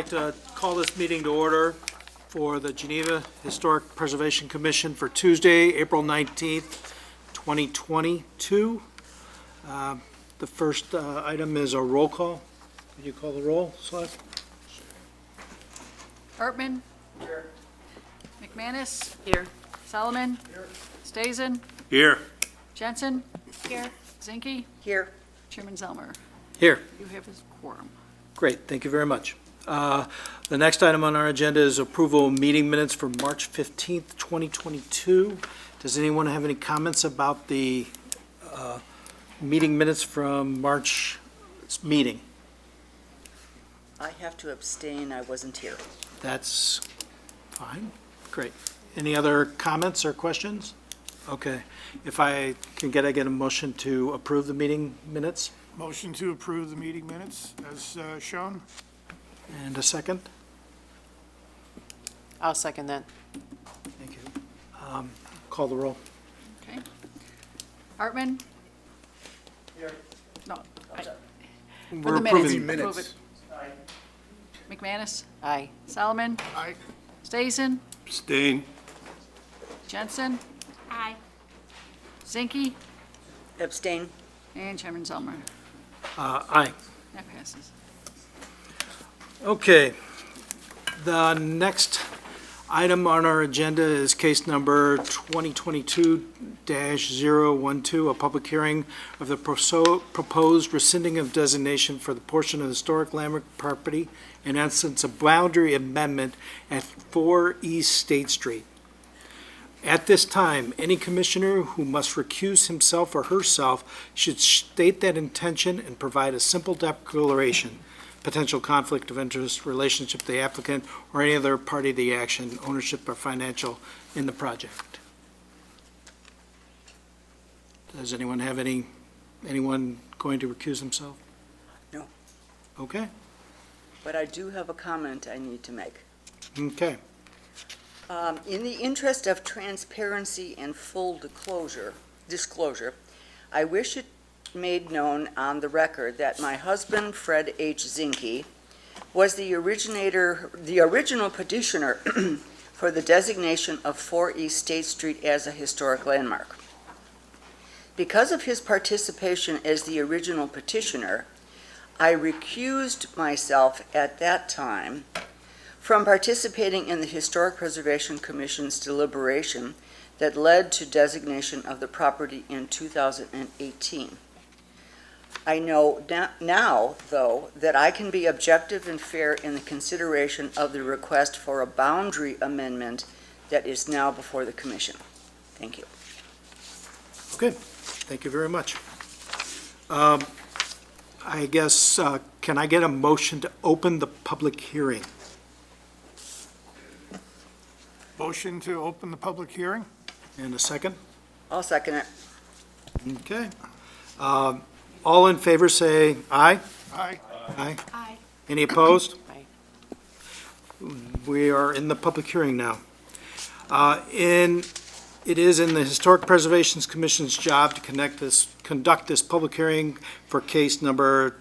like to call this meeting to order for the Geneva Historic Preservation Commission for Tuesday, April 19th, 2022. The first item is a roll call. Could you call the roll, Celeste? Hartman. Here. McManus. Here. Solomon. Here. Stazen. Here. Jensen. Here. Zinke. Here. Chairman Zelmer. Here. You have his quorum. Great, thank you very much. The next item on our agenda is approval of meeting minutes for March 15th, 2022. Does anyone have any comments about the meeting minutes from March meeting? I have to abstain, I wasn't here. That's fine, great. Any other comments or questions? Okay, if I can get a motion to approve the meeting minutes, Motion to approve the meeting minutes as shown. and a second? I'll second that. Thank you. Call the roll. Okay. Hartman. Here. No. For We're the minutes. approving Approve it. McManus. Aye. Solomon. Aye. Stazen. Abstain. Jensen. Aye. Zinke. Abstain. And Chairman Zelmer. Aye. That passes. Okay, the next item on our agenda is case number 2022-012, a public hearing of the proposed rescinding of designation for the portion of historic landmark property, in essence, a boundary amendment at 4 East State Street. At this time, any commissioner who must recuse himself or herself should state that intention and provide a simple declaration, potential conflict of interest, relationship to the applicant, or any other party to the action, ownership or financial in the project. Does anyone have anyone going to recuse himself? No. Okay, But I do have a comment I need to make. okay. In the interest of transparency and full disclosure, I wish it made known on the record that my husband, Fred H. Zinke, was the original petitioner for the designation of 4 East State Street as a historic landmark. Because of his participation as the original petitioner, I recused myself at that time from participating in the Historic Preservation Commission's deliberation that led to designation of the property in 2018. I know now, though, that I can be objective and fair in the consideration of the request for a boundary amendment that is now before the Commission. Thank you. Good, thank you very much. I guess, can I get a motion to open the public hearing? Motion to open the public hearing. And a second? I'll second it. Okay. All in favor say aye. Aye. Aye. Aye. Any opposed? Aye. We are in the public hearing now. It is in the Historic Preservation Commission's job to conduct this public hearing for case number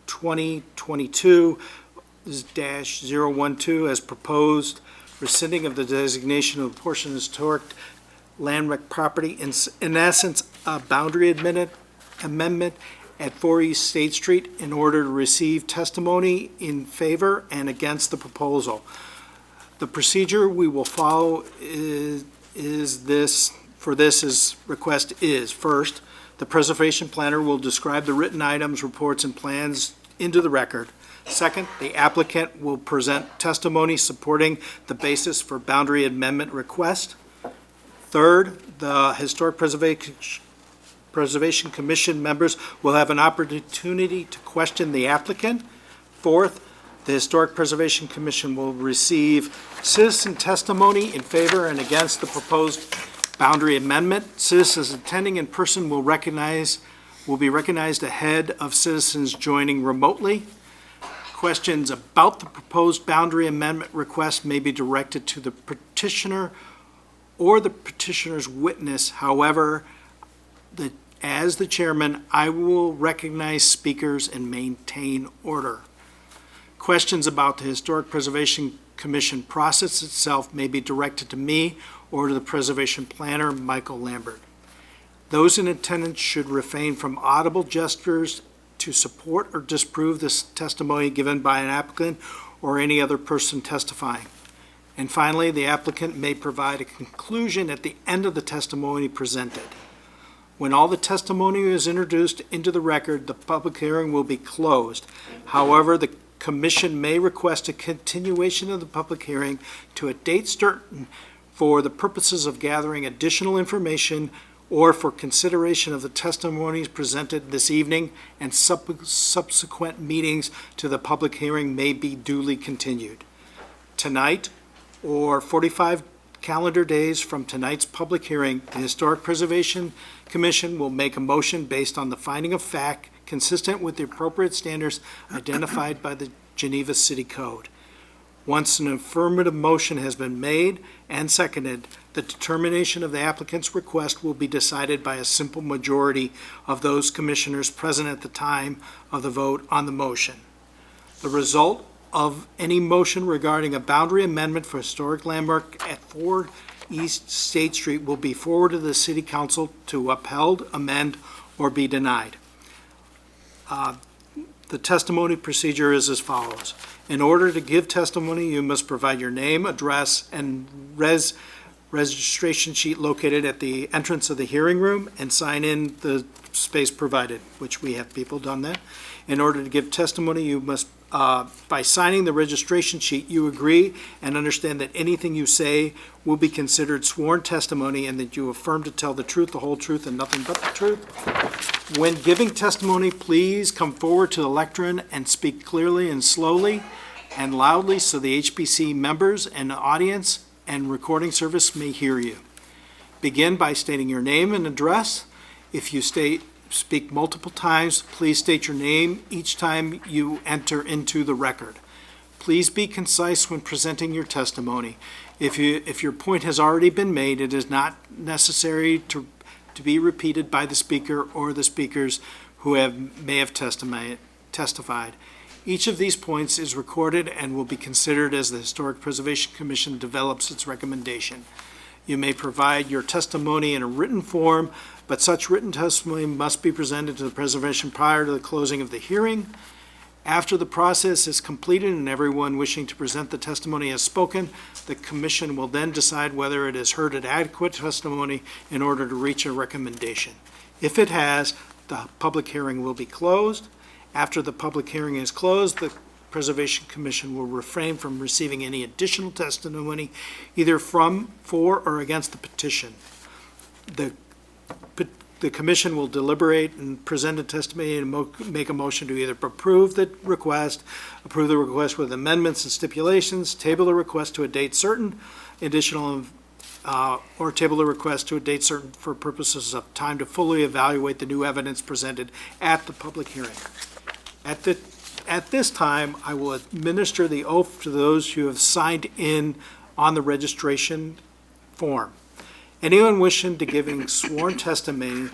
2022-012 as proposed, rescinding of the designation of a portion of historic landmark property, in essence, a boundary amendment at 4 East State Street in order to receive testimony in favor and against the proposal. The procedure we will follow is request is, first, the preservation planner will describe the written items, reports, and plans into the record. Second, the applicant will present testimony supporting the basis for boundary amendment request. Third, the Historic Preservation Commission members will have an opportunity to question the applicant. Fourth, the Historic Preservation Commission will receive citizen testimony in favor and against the proposed boundary amendment. Citizens attending in person will be recognized ahead of citizens joining remotely. Questions about the proposed boundary amendment request may be directed to the petitioner or the petitioner's witness. However, as the chairman, I will recognize speakers and maintain order. Questions about the Historic Preservation Commission process itself may be directed to me or to the Preservation Planner, Michael Lambert. Those in attendance should refrain from audible gestures to support or disprove this testimony given by an applicant or any other person testifying. And finally, the applicant may provide a conclusion at the end of the testimony presented. When all the testimony is introduced into the record, the public hearing will be closed. However, the Commission may request a continuation of the public hearing to a date certain for the purposes of gathering additional information or for consideration of the testimonies presented this evening, and subsequent meetings to the public hearing may be duly continued. Tonight, or 45 calendar days from tonight's public hearing, the Historic Preservation Commission will make a motion based on the finding of fact consistent with the appropriate standards identified by the Geneva City Code. Once an affirmative motion has been made and seconded, the determination of the applicant's request will be decided by a simple majority of those commissioners present at the time of the vote on the motion. The result of any motion regarding a boundary amendment for historic landmark at 4 East State Street will be forwarded to the City Council to upheld, amend, or be denied. The testimony procedure is as follows. In order to give testimony, you must provide your name, address, and registration sheet located at the entrance of the hearing room and sign in the space provided, which we have people done that. In order to give testimony, you must, by signing the registration sheet, you agree and understand that anything you say will be considered sworn testimony and that you affirm to tell the truth, the whole truth, and nothing but the truth. When giving testimony, please come forward to the lectern and speak clearly and slowly and loudly so the HPC members and the audience and recording service may hear you. Begin by stating your name and address. If you speak multiple times, please state your name each time you enter into the record. Please be concise when presenting your testimony. If your point has already been made, it is not necessary to be repeated by the speaker or the speakers who may have testified. Each of these points is recorded and will be considered as the Historic Preservation Commission develops its recommendation. You may provide your testimony in a written form, but such written testimony must be presented to the preservation prior to the closing of the hearing. After the process is completed and everyone wishing to present the testimony has spoken, the commission will then decide whether it has heard an adequate testimony in order to reach a recommendation. If it has, the public hearing will be closed. After the public hearing is closed, the Preservation Commission will refrain from receiving any additional testimony, either for, or against the petition. The commission will deliberate and present a testimony and make a motion to either approve the request with amendments and stipulations, table the request to a date certain, or table the request to a date certain for purposes of time to fully evaluate the new evidence presented at the public hearing. At this time, I will administer the oath to those who have signed in on the registration form. Anyone wishing to giving sworn testimony,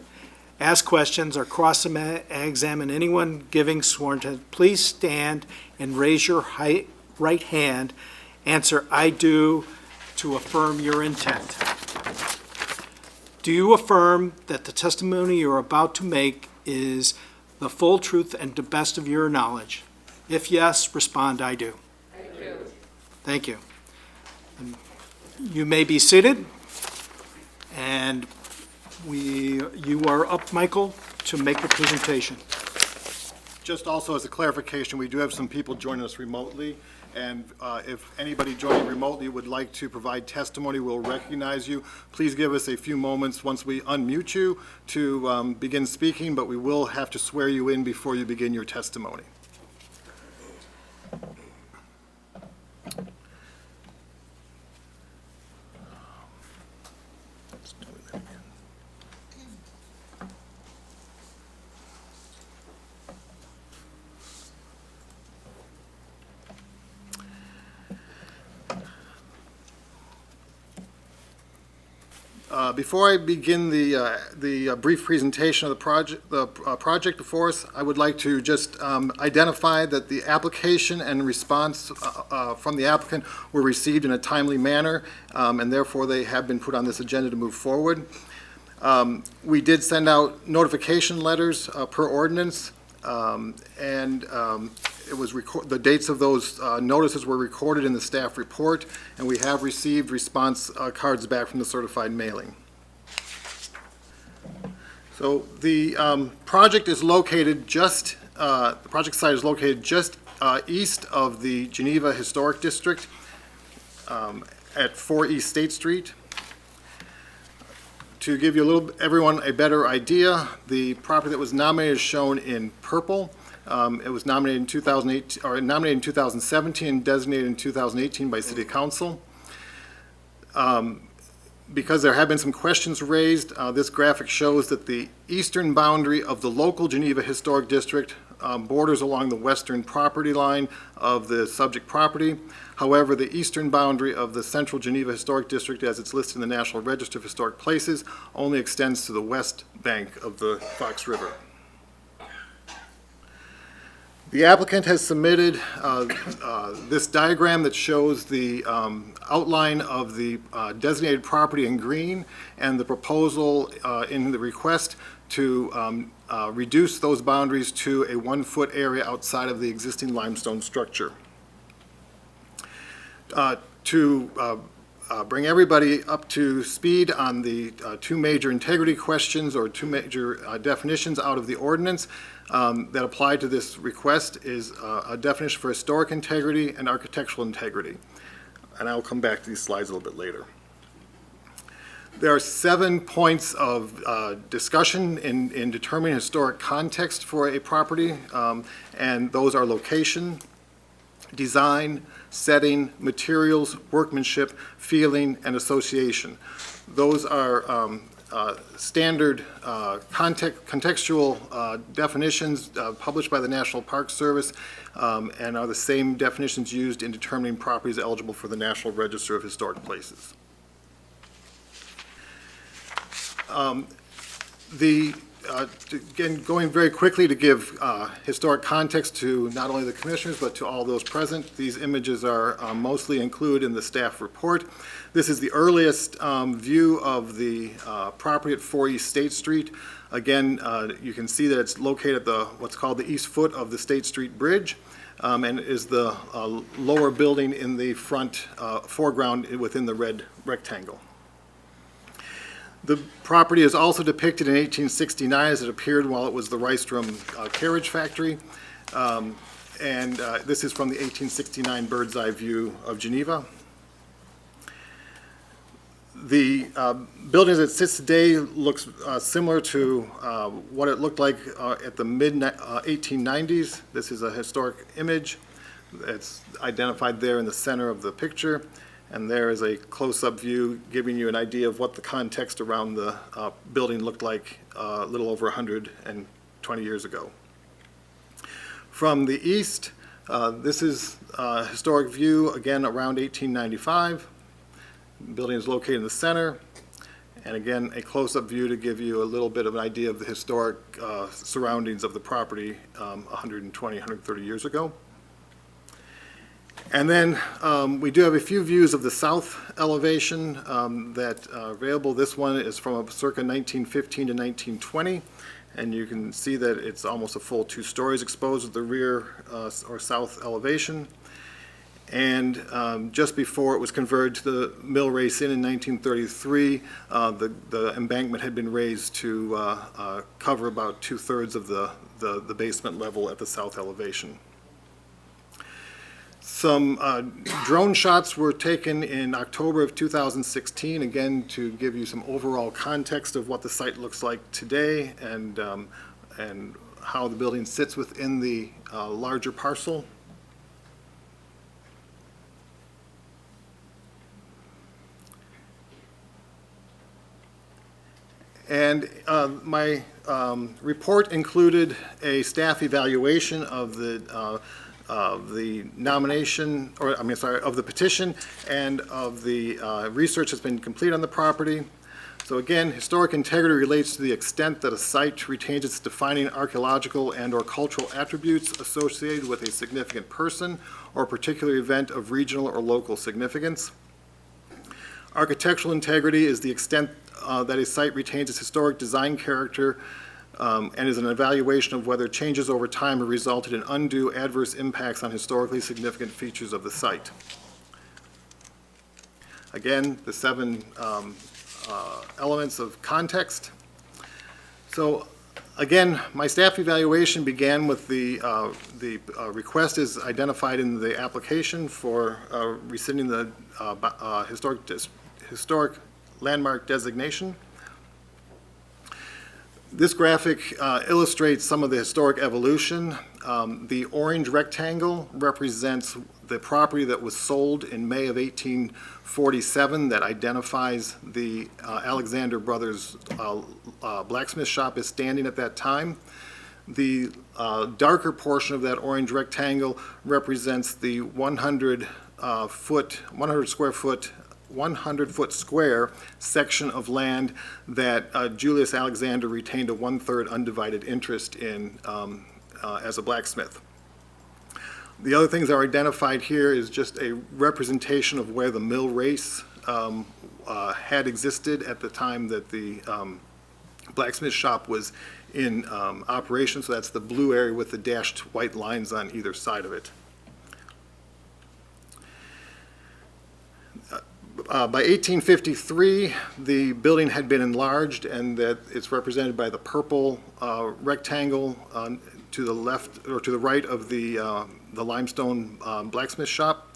ask questions, or cross-examine anyone giving sworn testimony, please stand and raise your right hand. Answer, "I do," to affirm your intent. Do you affirm that the testimony you're about to make is the full truth and to the best of your knowledge? If yes, respond, "I do." I do. Thank you. You may be seated. And you are up, Michael, to make the presentation. Just also as a clarification, we do have some people joining us remotely, and if anybody joining remotely would like to provide testimony, we'll recognize you. Please give us a few moments once we unmute you to begin speaking, but we will have to swear you in before you begin your testimony. Before I begin the brief presentation of the project before us, I would like to just identify that the application and response from the applicant were received in a timely manner, and therefore they have been put on this agenda to move forward. We did send out notification letters per ordinance, and it was the dates of those notices were recorded in the staff report, and we have received response cards back from the certified mailing. So the project is located just, the project site is located just east of the Geneva Historic District at 4 East State Street. To give you everyone a better idea, the property that was nominated is shown in purple. It was nominated in 2017, designated in 2018 by City Council. Because there have been some questions raised, this graphic shows that the eastern boundary of the local Geneva Historic District borders along the western property line of the subject property. However, the eastern boundary of the central Geneva Historic District, as it's listed in the National Register of Historic Places, only extends to the west bank of the Fox River. The applicant has submitted this diagram that shows the outline of the designated property in green and the proposal in the request to reduce those boundaries to a 1-foot area outside of the existing limestone structure. To bring everybody up to speed on the two major integrity questions or two major definitions out of the ordinance that apply to this request is a definition for historic integrity and architectural integrity. And I'll come back to these slides a little bit later. There are 7 points of discussion in determining historic context for a property, and those are location, design, setting, materials, workmanship, feeling, and association. Those are standard contextual definitions published by the National Park Service and are the same definitions used in determining properties eligible for the National Register of Historic Places. Again, going very quickly to give historic context to not only the commissioners but to all those present, these images are mostly included in the staff report. This is the earliest view of the property at 4 East State Street. Again, you can see that it's located at the what's called the east foot of the State Street Bridge, and is the lower building in the front foreground within the red rectangle. The property is also depicted in 1869 as it appeared while it was the Rystrom carriage factory. This is from the 1869 bird's eye view of Geneva. The building as it sits today looks similar to what it looked like at the mid-1890s. This is a historic image. It's identified there in the center of the picture. And there is a close-up view giving you an idea of what the context around the building looked like a little over 120 years ago. From the east, this is a historic view, again, around 1895. The building is located in the center. And again, a close-up view to give you a little bit of an idea of the historic surroundings of the property 120, 130 years ago. And then we do have a few views of the south elevation that are available. This one is from circa 1915 to 1920, and you can see that it's almost a full 2 stories exposed at the rear or south elevation. And just before it was converted to the Mill Race Inn in 1933, the embankment had been raised to cover about 2/3 of the basement level at the south elevation. Some drone shots were taken in October of 2016, again, to give you some overall context of what the site looks like today and how the building sits within the larger parcel. And my report included a staff evaluation of the nomination, of the petition and of the research that's been complete on the property. So again, historic integrity relates to the extent that a site retains its defining archaeological and/or cultural attributes associated with a significant person or particular event of regional or local significance. Architectural integrity is the extent that a site retains its historic design character and is an evaluation of whether changes over time have resulted in undue adverse impacts on historically significant features of the site. Again, the 7 elements of context. So again, my staff evaluation began with the request is identified in the application for rescinding the historic landmark designation. This graphic illustrates some of the historic evolution. The orange rectangle represents the property that was sold in May of 1847 that identifies the Alexander Brothers blacksmith shop as standing at that time. The darker portion of that orange rectangle represents the 100 foot square section of land that Julius Alexander retained a 1/3 undivided interest in as a blacksmith. The other things that are identified here is just a representation of where the mill race had existed at the time that the blacksmith shop was in operation. So that's the blue area with the dashed white lines on either side of it. By 1853, the building had been enlarged, and that it's represented by the purple rectangle to the left or to the right of the limestone blacksmith shop.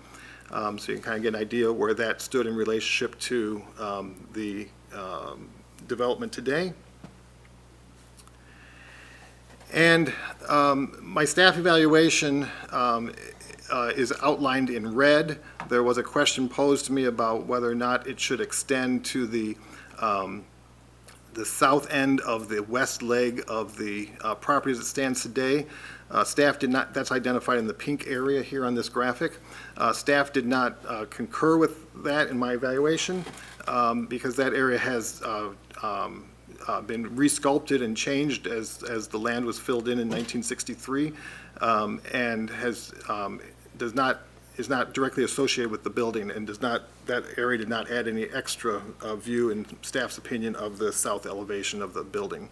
So you can kind of get an idea where that stood in relationship to the development today. And my staff evaluation is outlined in red. There was a question posed to me about whether or not it should extend to the south end of the west leg of the property as it stands today. Staff did not, that's identified in the pink area here on this graphic. Staff did not concur with that in my evaluation because that area has been resculpted and changed as the land was filled in 1963 and is not directly associated with the building and that area did not add any extra view in staff's opinion of the south elevation of the building.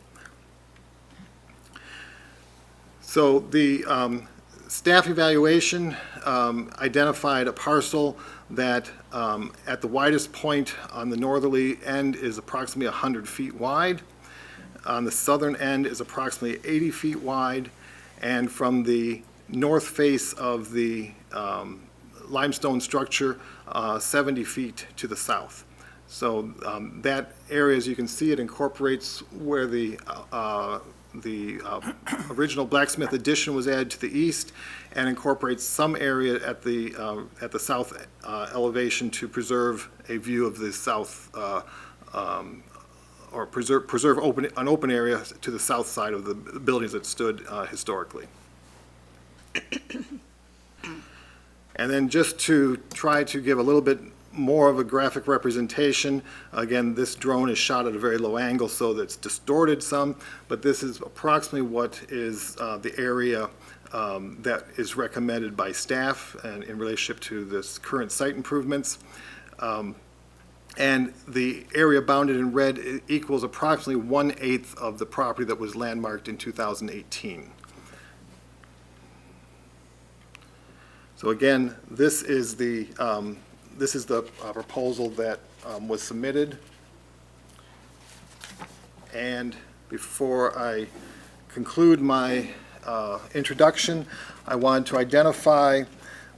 So the staff evaluation identified a parcel that at the widest point on the northerly end is approximately 100 feet wide. On the southern end is approximately 80 feet wide, and from the north face of the limestone structure, 70 feet to the south. So that area, as you can see, it incorporates where the original blacksmith addition was added to the east, and incorporates some area at the south elevation to preserve a view of the south, or preserve an open area to the south side of the buildings that stood historically. And then just to try to give a little bit more of a graphic representation, again, this drone is shot at a very low angle, so that's distorted some, but this is approximately what is the area that is recommended by staff and in relationship to this current site improvements. And the area bounded in red equals approximately 1/8 of the property that was landmarked in 2018. So again, this is the proposal that was submitted. And before I conclude my introduction, I want to identify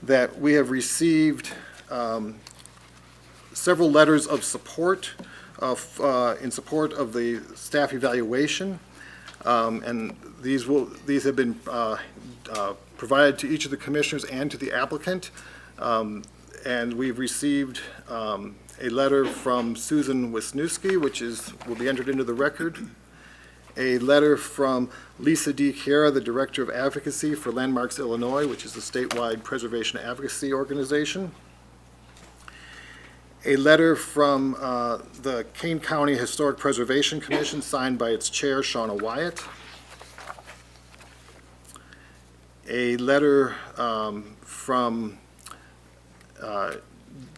that we have received several letters of support in support of the staff evaluation, and these have been provided to each of the commissioners and to the applicant. And we've received a letter from Susan Wisniewski, which will be entered into the record. A letter from Lisa D. Chiara, the Director of Advocacy for Landmarks Illinois, which is a statewide preservation advocacy organization. A letter from the Kane County Historic Preservation Commission signed by its chair, Shauna Wyatt. A letter from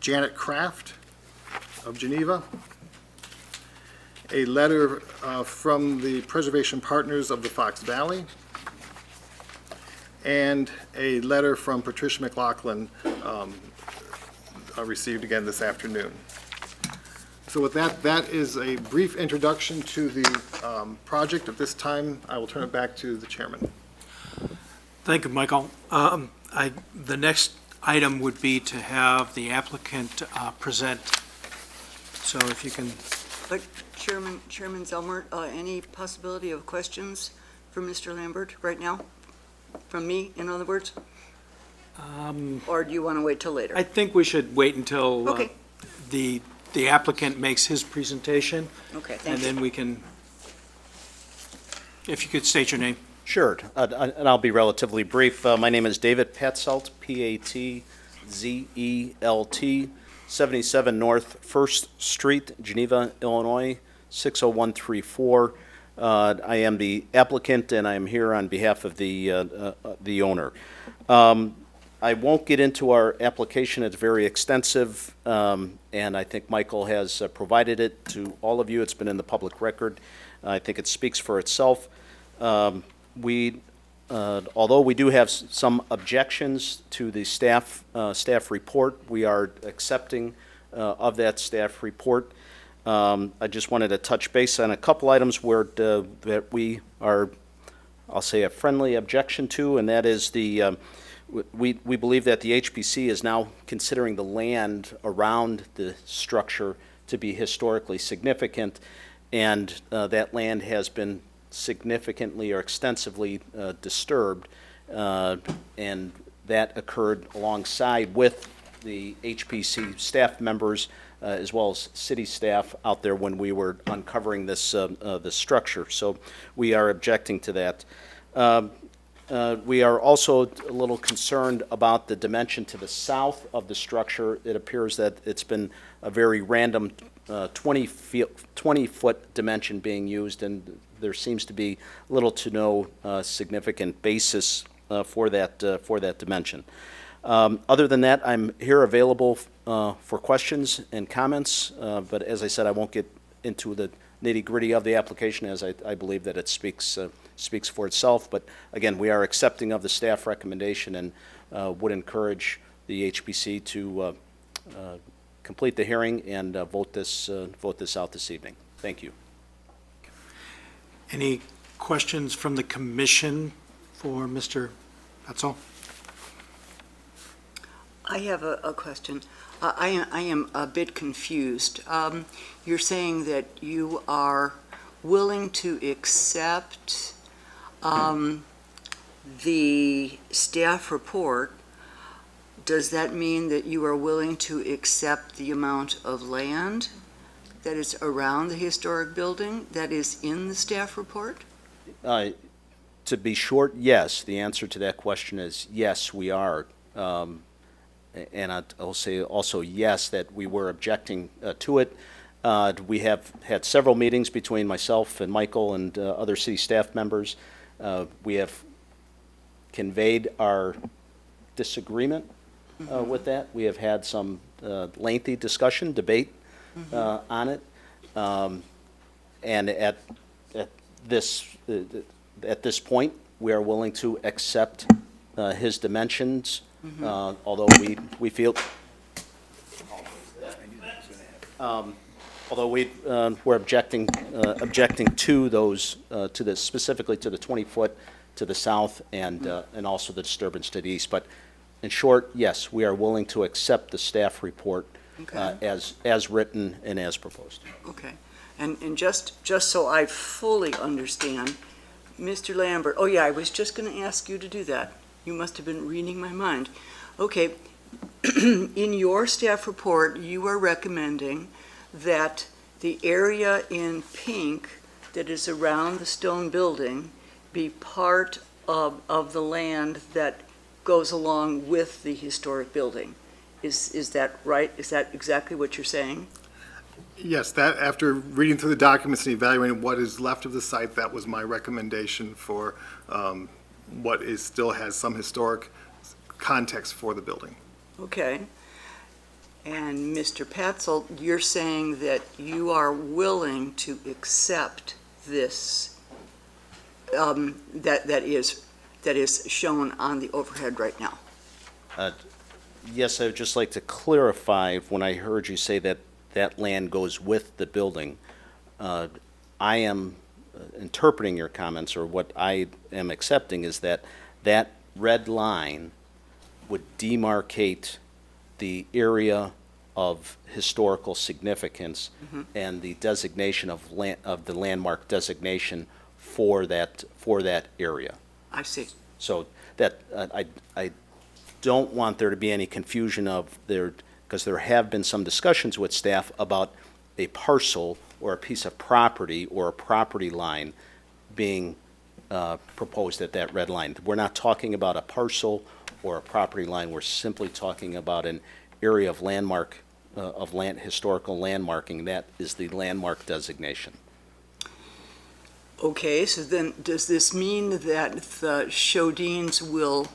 Janet Kraft of Geneva. A letter from the Preservation Partners of the Fox Valley. And a letter from Patricia McLaughlin received again this afternoon. So with that, that is a brief introduction to the project. At this time, I will turn it back to the chairman. Thank you, Michael. The next item would be to have the applicant present. So if you can, But Chairman Zelmer, any possibility of questions for Mr. Lambert right now? From me, in other words? Or do you want to wait till later? I think we should wait until Okay. the applicant makes his presentation, Okay, and thank you. then we can, if you could state your name. Sure, and I'll be relatively brief. My name is David Patzelt, P-A-T-Z-E-L-T, 77 North First Street, Geneva, Illinois, 60134. I am the applicant, and I am here on behalf of the owner. I won't get into our application. It's very extensive, and I think Michael has provided it to all of you. It's been in the public record. I think it speaks for itself. Although we do have some objections to the staff report, we are accepting of that staff report. I just wanted to touch base on a couple items where that we are, I'll say, a friendly objection to, and that is we believe that the HPC is now considering the land around the structure to be historically significant, and that land has been significantly or extensively disturbed, and that occurred alongside with the HPC staff members as well as city staff out there when we were uncovering this structure. So we are objecting to that. We are also a little concerned about the dimension to the south of the structure. It appears that it's been a very random 20-foot dimension being used, and there seems to be little to no significant basis for that dimension. Other than that, I'm here available for questions and comments, but as I said, I won't get into the nitty-gritty of the application, as I believe that it speaks for itself. But again, we are accepting of the staff recommendation and would encourage the HPC to complete the hearing and vote this out this evening. Thank you. Any questions from the commission for Mr. Petzold? I have a question. I am a bit confused. You're saying that you are willing to accept the staff report. Does that mean that you are willing to accept the amount of land that is around the historic building that is in the staff report? To be short, yes. The answer to that question is yes, we are. And I'll say also yes, that we were objecting to it. We have had several meetings between myself and Michael and other city staff members. We have conveyed our disagreement with that. We have had some lengthy discussion, debate on it. And at this point, we are willing to accept his dimensions. Although we feel, we're objecting to those specifically to the 20-foot to the south and also the disturbance to the east. But in short, yes, we are willing to accept the staff report as written and as proposed. Okay. And just so I fully understand, Mr. Lambert, oh yeah, I was just going to ask you to do that. You must have been reading my mind. Okay, in your staff report, you are recommending that the area in pink that is around the stone building be part of the land that goes along with the historic building. Is that right? Is that exactly what you're saying? Yes, that, after reading through the documents and evaluating what is left of the site, that was my recommendation for what is, still has some historic context for the building. Okay. And Mr. Petzel, you're saying that you are willing to accept this, that is shown on the overhead right now? Yes, I would just like to clarify, when I heard you say that that land goes with the building, I am interpreting your comments, or what I am accepting is that that red line would demarcate the area of historical significance and the designation of the landmark designation for that area. I see. So that, I don't want there to be any confusion of there, because there have been some discussions with staff about a parcel or a piece of property or a property line being proposed at that red line. We're not talking about a parcel or a property line, we're simply talking about an area of landmark, historical landmarking. That is the landmark designation. Okay, so then, does this mean that the Shodines will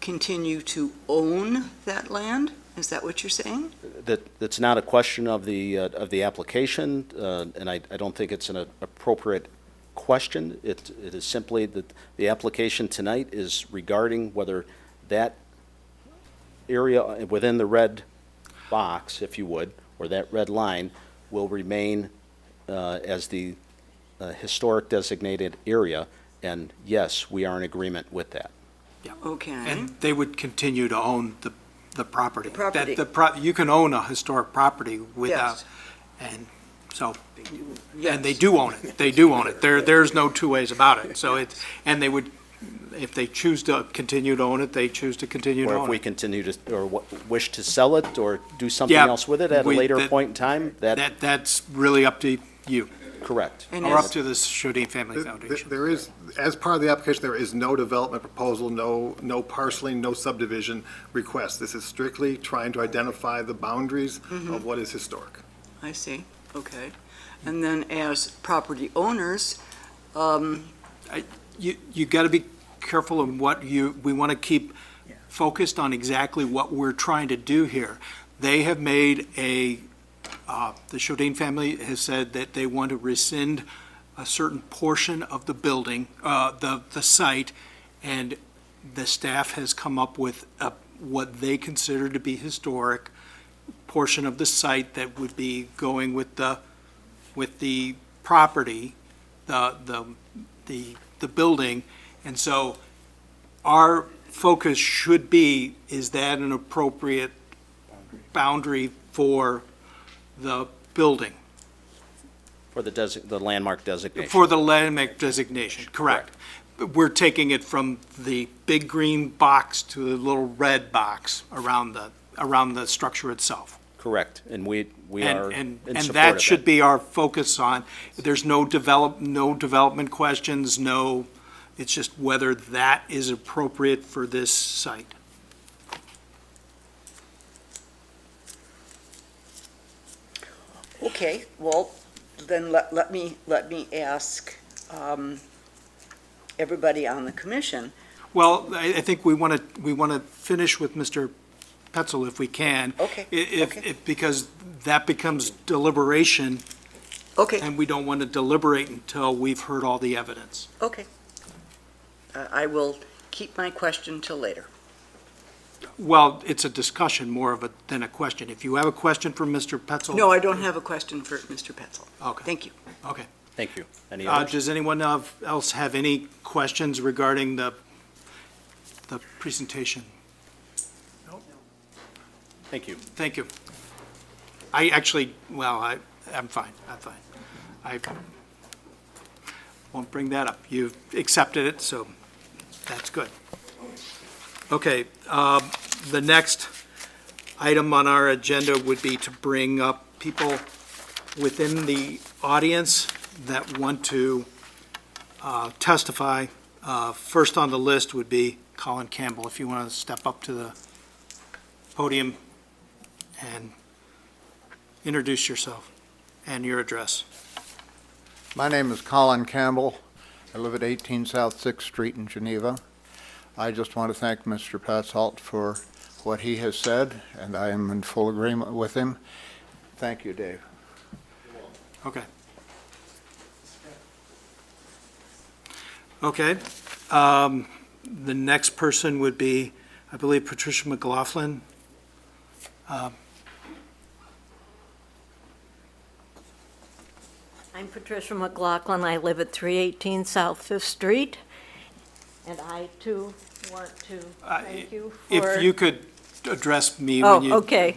continue to own that land? Is that what you're saying? That's not a question of the application, and I don't think it's an appropriate question. It is simply that the application tonight is regarding whether that area within the red box, if you would, or that red line, will remain as the historic designated area, and yes, we are in agreement with that. Okay. And they would continue to own the property. The property. You can own a historic property without, Yes. and so, Yes. and they do own it. They do own it. There's no two ways about it. So and they would, if they choose to continue to own it, they choose to continue to Or if own we it. continue to, or wish to sell it, or do something Yeah, else with it at a later point in time, That's really up to you, correct. And or as- up to the Shodine Family Foundation. There is, as part of the application, there is no development proposal, no parceling, no subdivision request. This is strictly trying to identify the boundaries of what is historic. I see, okay. And then as property owners, You got to be careful of what we want to keep focused on exactly what we're trying to do here. They have made the Shodine family has said that they want to rescind a certain portion of the building, the site, and the staff has come up with what they consider to be historic portion of the site that would be going with the property, the building. And so our focus should be, is that an appropriate boundary for the building? For the landmark designation. For the landmark designation, correct. We're taking it from the big green box to the little red box around the structure itself. Correct, and we are And in and support that of should be our focus on, there's no development questions, it's just whether that is appropriate for this site. okay, well, then let me ask everybody on the commission. Well, I think we want to finish with Mr. Petzel if we can. Okay, okay. Because that becomes deliberation, Okay, and we don't want to deliberate until we've heard all the evidence. okay. I will keep my question till later. Well, it's a discussion more than a question. If you have a question for Mr. Petzel. No, I don't have a question for Mr. Petzel. Okay. Thank you. Okay. Thank you. Any others? Does anyone else have any questions regarding the presentation? Thank you. Thank you. I'm fine. I won't bring that up. You've accepted it, so that's good. Okay, the next item on our agenda would be to bring up people within the audience that want to testify. First on the list would be Colin Campbell. If you want to step up to the podium, and introduce yourself and your address. My name is Colin Campbell. I live at 18 South 6th Street in Geneva. I just want to thank Mr. Petzold for what he has said, and I am in full agreement with him. Thank you, Dave. Okay. Okay. The next person would be, I believe, Patricia McLaughlin. I'm Patricia McLaughlin. I live at 318 South 5th Street, and I too want to thank you for... If you could address me Oh, when you... okay.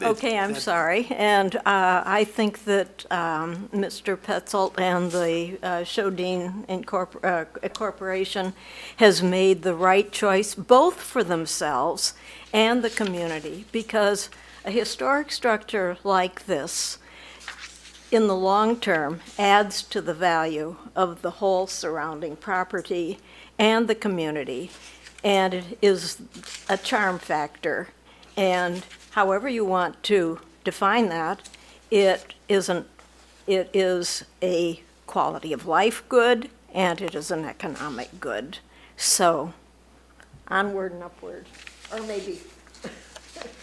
Okay, I'm that- sorry. And I think that Mr. Petzold and the Shodine Corporation has made the right choice, both for themselves and the community, because a historic structure like this, in the long term, adds to the value of the whole surrounding property and the community, and it is a charm factor. And however you want to define that, it is a quality of life good, and it is an economic good. So, onward and upward, or maybe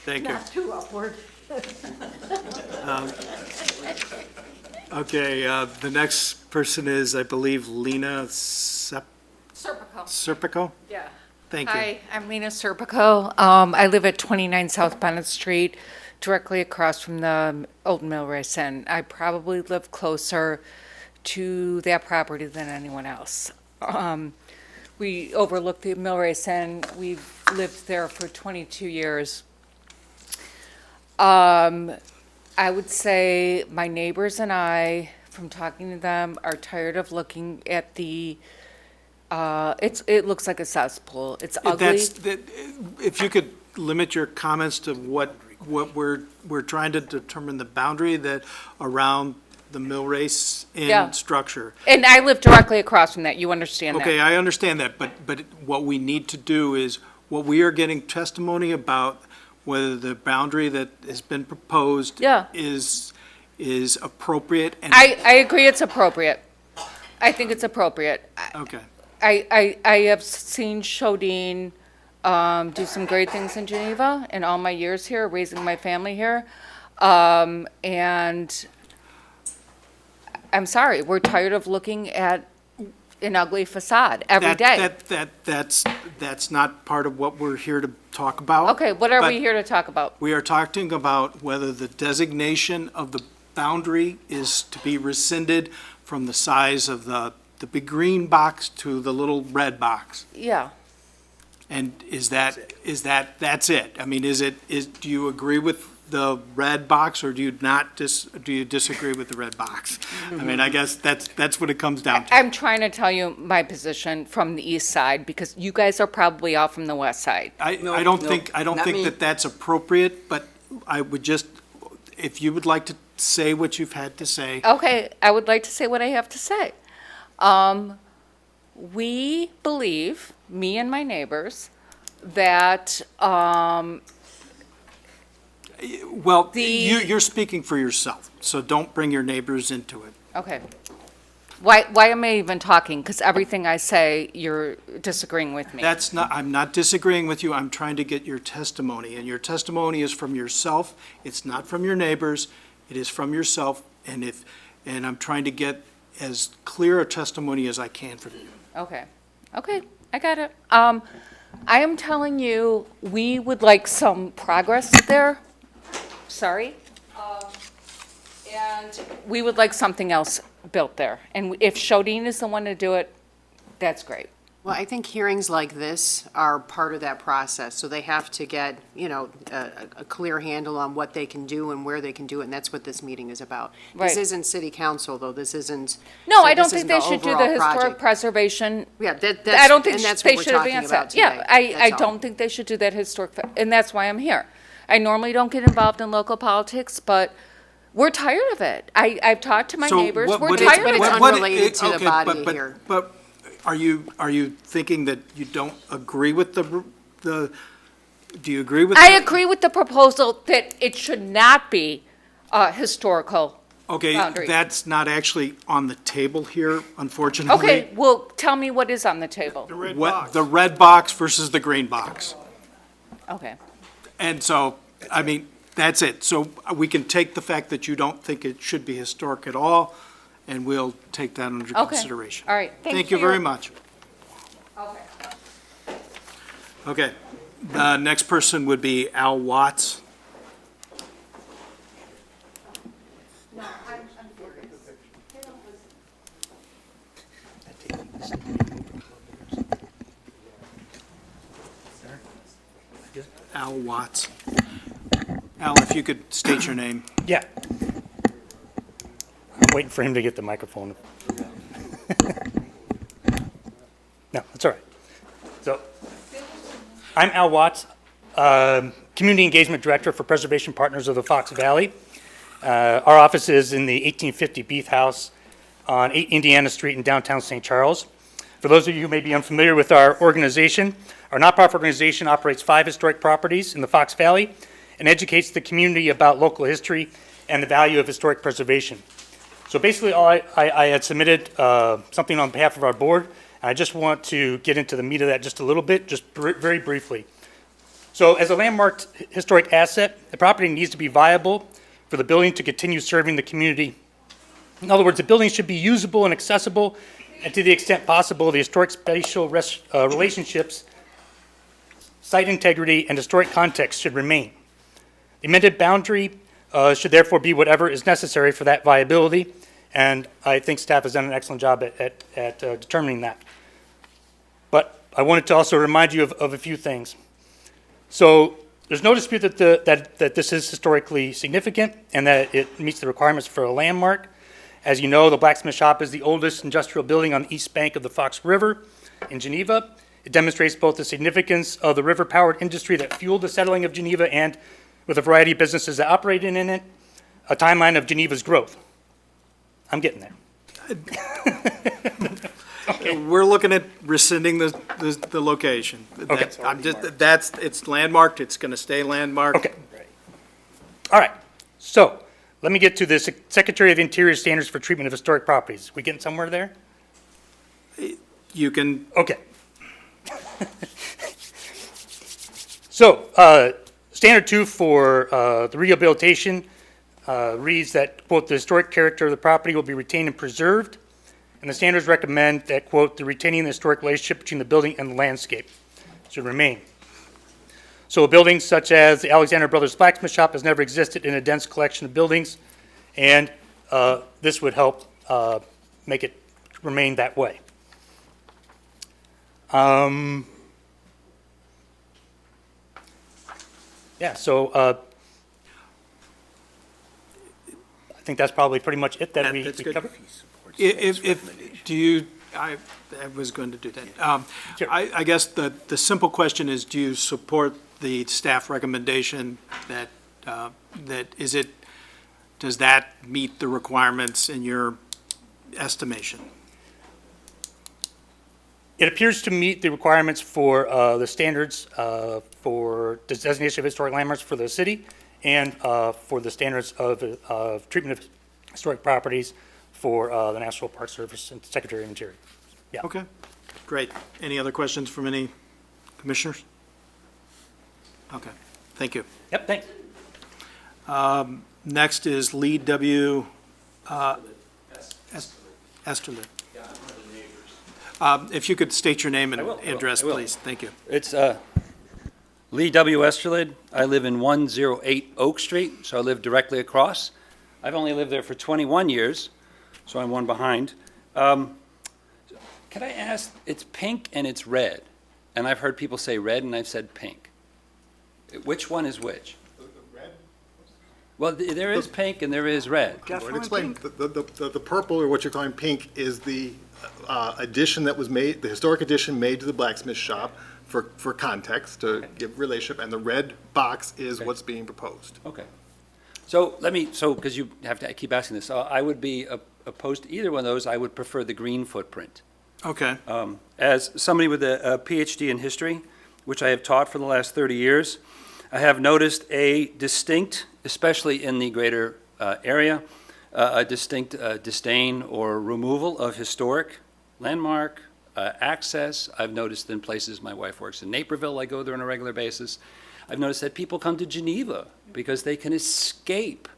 Thank you. not too upward. Okay, the next person is, I believe, Lena Serpico. Serpico? Yeah. Thank you. Hi, I'm Lena Serpico. I live at 29 South Bennett Street, directly across from the old Mill Race Inn. I probably live closer to that property than anyone else. We overlook the Mill Race Inn. We've lived there for 22 years. I would say my neighbors and I, from talking to them, are tired of looking at the, it looks like a cesspool. It's ugly. If you could limit your comments to what we're trying to determine the boundary that around the mill race Yeah. in structure. And I live directly across from that. You understand that? Okay, I understand that, but what we need to do is, what we are getting testimony about, whether the boundary that has been proposed Yeah. is appropriate and. I agree it's appropriate. I think it's appropriate. Okay, I have seen Shodine do some great things in Geneva in all my years here, raising my family here. And I'm sorry, we're tired of looking at an ugly facade every day. That's not part of what we're here to talk about. Okay, what are but we here to talk about? We are talking about whether the designation of the boundary is to be rescinded from the size of the big green box to the little red box. Yeah. And that's it? I mean, do you agree with the red box, or do you disagree with the red box? I mean, I guess that's what it comes down to. I'm trying to tell you my position from the east side, because you guys are probably all from the west side. I don't think that that's appropriate, but I would just, if you would like to say what you've had to say. Okay, I would like to say what I have to say. We believe, me and my neighbors, that, Well, The- you're speaking for yourself, so don't bring your neighbors into it. okay. Why am I even talking? Because everything I say, you're disagreeing with me. I'm not disagreeing with you, I'm trying to get your testimony, and your testimony is from yourself, it's not from your neighbors, it is from yourself, and I'm trying to get as clear a testimony as I can from you. Okay, I got it. I am telling you, we would like some progress there. Sorry. And we would like something else built there. And if Shodine is the one to do it, that's great. Well, I think hearings like this are part of that process, so they have to get, a clear handle on what they can do and where they can do it, and that's what this meeting is about. This Right. isn't city council, though, this isn't. No, so I don't this think isn't they should do the overall historic project. preservation. Yeah, that's, I don't think and that's they what we're should talking advance about that. today. Yeah, I That's all. don't think they should do that historic, and that's why I'm here. I normally don't get involved in local politics, but we're tired of it. I've talked to my So neighbors, what- we're what tired but of it's it. unrelated to the okay, body but- here. But are you thinking that you don't agree with the Do you agree with I that? agree with the proposal that it should not be historical. Okay, boundary. that's not actually on the table here, unfortunately. Okay, well, tell me what is on the table. The red What, box. the red box versus the green box. Okay. And so, I mean, that's it. So we can take the fact that you don't think it should be historic at all, and we'll take that under Okay. consideration. All right. Thank you very much. Okay. Okay, the next person would be Al Watts. Al Watts. Al, if you could state your name. Yeah. I'm waiting for him to get the microphone. No, that's all right. So, I'm Al Watts, Community Engagement Director for Preservation Partners of the Fox Valley. Our office is in the 1850 Beef House on 8 Indiana Street in downtown St. Charles. For those of you who may be unfamiliar with our organization, our nonprofit organization operates 5 historic properties in the Fox Valley and educates the community about local history and the value of historic preservation. So basically, I had submitted something on behalf of our board, and I just want to get into the meat of that just a little bit, just very briefly. So as a landmarked historic asset, the property needs to be viable for the building to continue serving the community. In other words, the building should be usable and accessible, and to the extent possible, the historic spatial relationships, site integrity, and historic context should remain. The amended boundary should therefore be whatever is necessary for that viability, and I think staff has done an excellent job at determining that. But I wanted to also remind you of a few things. So there's no dispute that this is historically significant and that it meets the requirements for a landmark. As you know, the blacksmith shop is the oldest industrial building on the east bank of the Fox River in Geneva. It demonstrates both the significance of the river-powered industry that fueled the settling of Geneva and, with a variety of businesses that operate in it, a timeline of Geneva's growth. I'm getting there. We're looking at rescinding the location. Okay. It's landmarked, it's going to stay landmarked. Okay. All right. So let me get to the Secretary of Interior standards for treatment of historic properties. We getting somewhere there? You can, Okay. So, standard 2 for the rehabilitation reads that, quote, the historic character of the property will be retained and preserved, and the standards recommend that, quote, the retaining the historic relationship between the building and the landscape should remain. So a building such as the Alexander Brothers Blacksmith Shop has never existed in a dense collection of buildings, and this would help make it remain that way. Yeah, so I think that's probably pretty much it that we That's good. covered. I was going to do that. Sure. I guess the simple question is, do you support the staff recommendation does that meet the requirements in your estimation? It appears to meet the requirements for the standards for designation of historic landmarks for the city and for the standards of treatment of historic properties for the National Park Service and Secretary of Interior. Yeah. Okay, great. Any other questions from any commissioners? Okay, thank you. Yep, thanks. Next is Lee W. Esterlin. If you could state your name and address, I will. please. Thank you. It's Lee W. Esterlid. I live in 108 Oak Street, so I live directly across. I've only lived there for 21 years, so I'm one behind. Can I ask, it's pink and it's red, and I've heard people say red and I've said pink. Which one is which? Well, there is pink and there is red. I'd explain, the purple, or what you're calling pink, is the addition that was made, the historic addition made to the blacksmith shop for context, to give relationship, and the red box is what's being proposed. Okay. So because you have to keep asking this, I would be opposed to either one of those. I would prefer the green footprint. Okay. As somebody with a PhD in history, which I have taught for the last 30 years, I have noticed a distinct, especially in the greater area, a distinct disdain or removal of historic landmark access. I've noticed in places, my wife works in Naperville, I go there on a regular basis. I've noticed that people come to Geneva because they can escape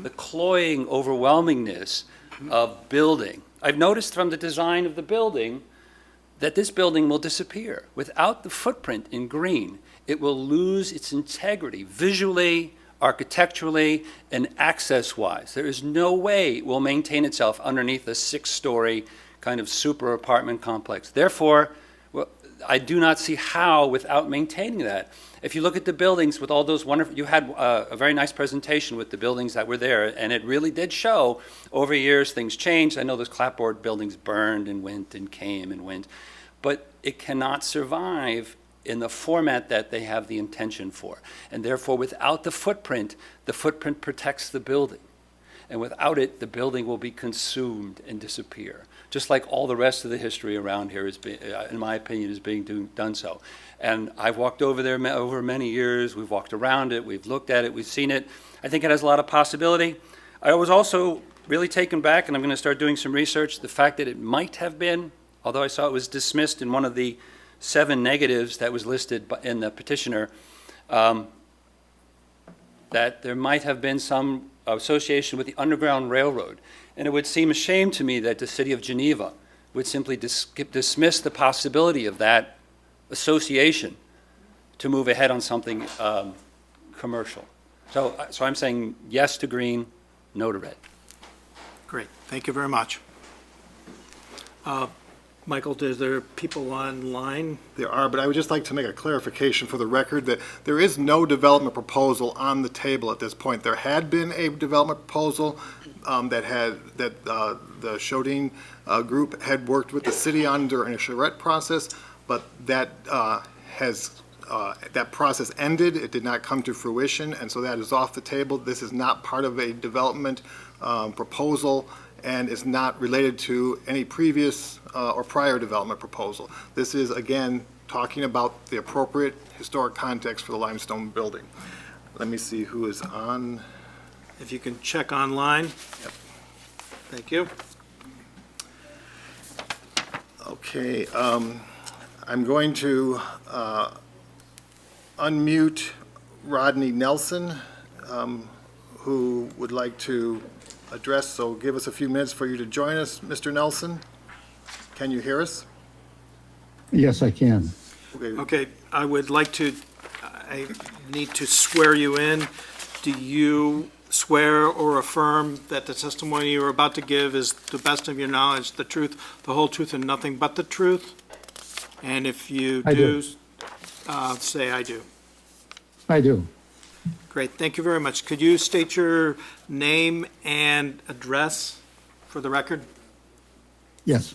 the cloying overwhelmingness of building. I've noticed from the design of the building that this building will disappear. Without the footprint in green, it will lose its integrity visually, architecturally, and access-wise. There is no way it will maintain itself underneath a 6-story kind of super apartment complex. Therefore, well, I do not see how without maintaining that. If you look at the buildings with all those wonderful, you had a very nice presentation with the buildings that were there, and it really did show over years things changed. I know those clapboard buildings burned and went and came and went, but it cannot survive in the format that they have the intention for. And therefore, without the footprint protects the building. And without it, the building will be consumed and disappear, just like all the rest of the history around here is, in my opinion, is being done so. And I've walked over there over many years. We've walked around it. We've looked at it. We've seen it. I think it has a lot of possibility. I was also really taken back, and I'm going to start doing some research, the fact that it might have been, although I saw it was dismissed in one of the 7 negatives that was listed in the petitioner, that there might have been some association with the Underground Railroad. And it would seem a shame to me that the city of Geneva would simply dismiss the possibility of that association to move ahead on something commercial. So I'm saying yes to green, no to red. Great, thank you very much. Michael, are there people online? There are, but I would just like to make a clarification for the record that there is no development proposal on the table at this point. There had been a development proposal that the Shodin group had worked with the city on during a charrette process, but that that process ended. It did not come to fruition, and so that is off the table. This is not part of a development proposal, and is not related to any previous or prior development proposal. This is, again, talking about the appropriate historic context for the limestone building. Let me see who is on. If you can check online. Yep. Thank you. Okay, I'm going to unmute Rodney Nelson, who would like to address, so give us a few minutes for you to join us. Mr. Nelson, can you hear us? Yes, I can. Okay, I would like to, I need to swear you in. Do you swear or affirm that the testimony you're about to give is the best of your knowledge, the truth, the whole truth, and nothing but the truth? And if you do, say I do. I do. Great, thank you very much. Could you state your name and address for the record? Yes.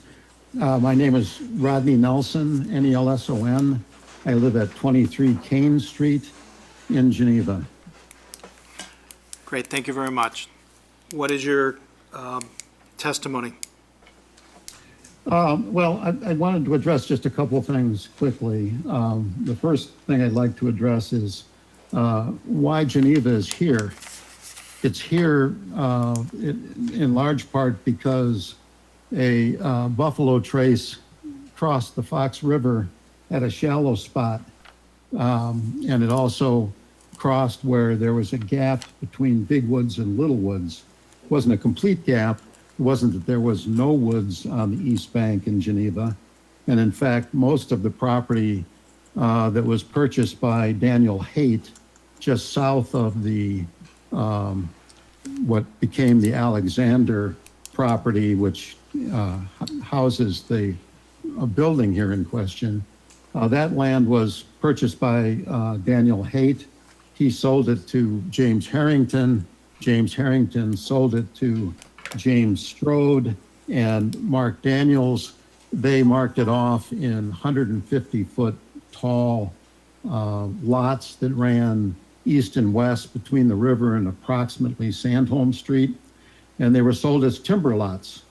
My name is Rodney Nelson, Nelson. I live at 23 Kane Street in Geneva. Great, thank you very much. What is your testimony? Well, I wanted to address just a couple of things quickly. The first thing I'd like to address is why Geneva is here. It's here in large part because a buffalo trace crossed the Fox River at a shallow spot, and it also crossed where there was a gap between Big Woods and Little Woods. It wasn't a complete gap. It wasn't that there was no woods on the East Bank in Geneva. And in fact, most of the property that was purchased by Daniel Haight just south of the what became the Alexander property, which houses the building here in question. That land was purchased by Daniel Haight. He sold it to James Harrington. James Harrington sold it to James Strode and Mark Daniels. They marked it off in 150-foot tall lots that ran east and west between the river and approximately Sandholm Street, and they were sold as timber lots.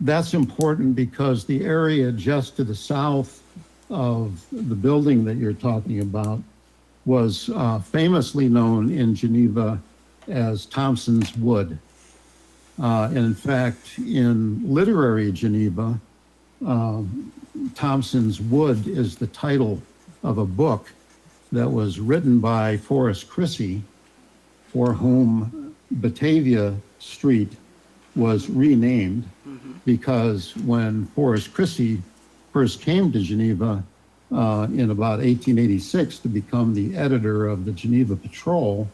That's important because the area just to the south of the building that you're talking about was famously known in Geneva as Thompson's Wood. And in fact, in literary Geneva, Thompson's Wood is the title of a book that was written by Forrest Chrissy, for whom Batavia Street was renamed because when Forrest Chrissy first came to Geneva in about 1886 to become the editor of the Geneva Patrol,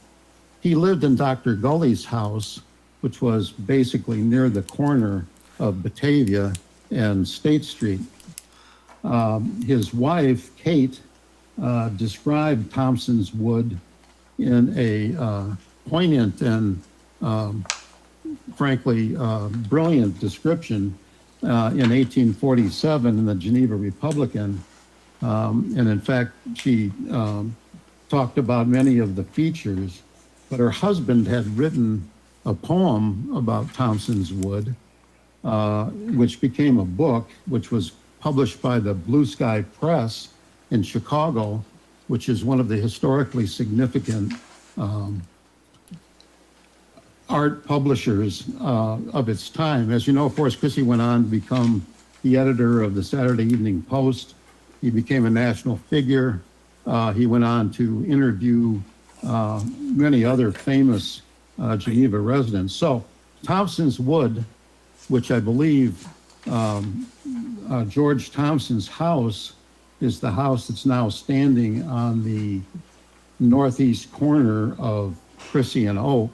he lived in Dr. Gully's house, which was basically near the corner of Batavia and State Street. His wife, Kate, described Thompson's Wood in a poignant and frankly brilliant description in 1847 in the Geneva Republican. And in fact, she talked about many of the features, but her husband had written a poem about Thompson's Wood, which became a book, which was published by the Blue Sky Press in Chicago, which is one of the historically significant art publishers of its time. As you know, Forrest Chrissy went on to become the editor of the Saturday Evening Post. He became a national figure. He went on to interview many other famous Geneva residents. So Thompson's Wood, which I believe George Thompson's house is the house that's now standing on the northeast corner of Chrissy and Oak.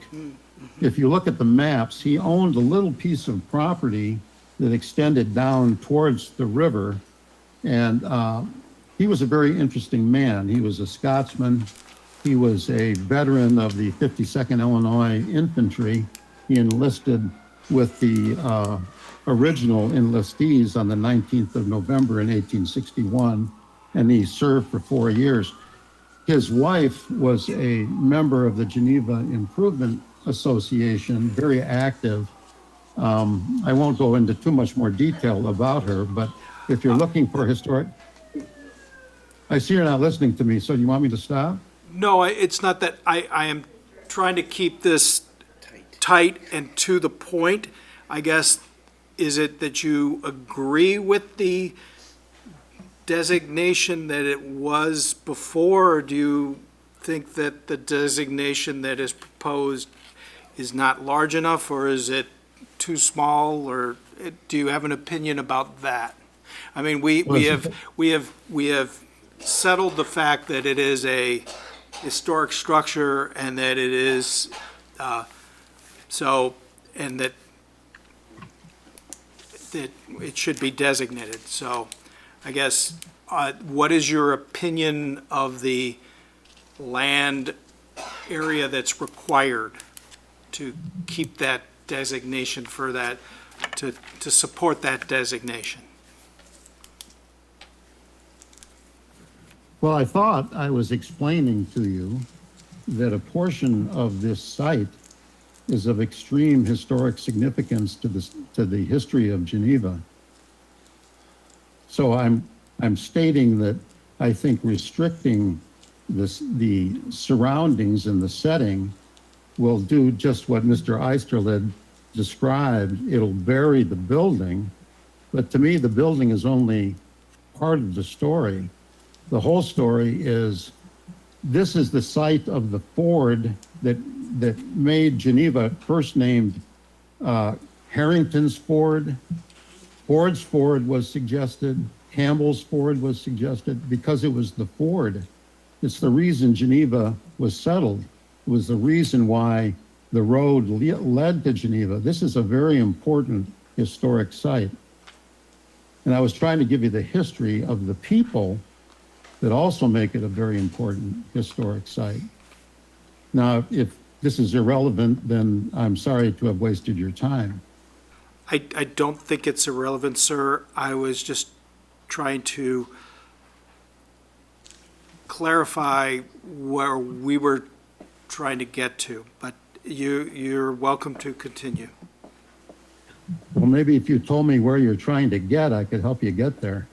If you look at the maps, he owned a little piece of property that extended down towards the river. And he was a very interesting man. He was a Scotsman. He was a veteran of the 52nd Illinois Infantry. He enlisted with the original enlistees on the 19th of November in 1861, and he served for 4 years. His wife was a member of the Geneva Improvement Association, very active. I won't go into too much more detail about her, but if you're looking for historic, I see you're not listening to me, so do you want me to stop? No, it's not that. I am trying to keep this tight and to the point. I guess, is it that you agree with the designation that it was before, or do you think that the designation that is proposed is not large enough, or is it too small, or do you have an opinion about that? I mean, we have settled the fact that it is a historic structure and that it is and that it should be designated. So I guess, what is your opinion of the land area that's required to keep that designation for that, to support that designation? Well, I thought I was explaining to you that a portion of this site is of extreme historic significance to the history of Geneva. So I'm stating that I think restricting the surroundings and the setting will do just what Mr. Eisterlid described. It'll bury the building, but to me, the building is only part of the story. The whole story is, this is the site of the ford that made Geneva first named Harrington's Ford. Ford's Ford was suggested. Campbell's Ford was suggested because it was the ford. It's the reason Geneva was settled. It was the reason why the road led to Geneva. This is a very important historic site. And I was trying to give you the history of the people that also make it a very important historic site. Now, if this is irrelevant, then I'm sorry to have wasted your time. I don't think it's irrelevant, sir. I was just trying to clarify where we were trying to get to, but you're welcome to continue. Well, maybe if you told me where you're trying to get, I could help you get there.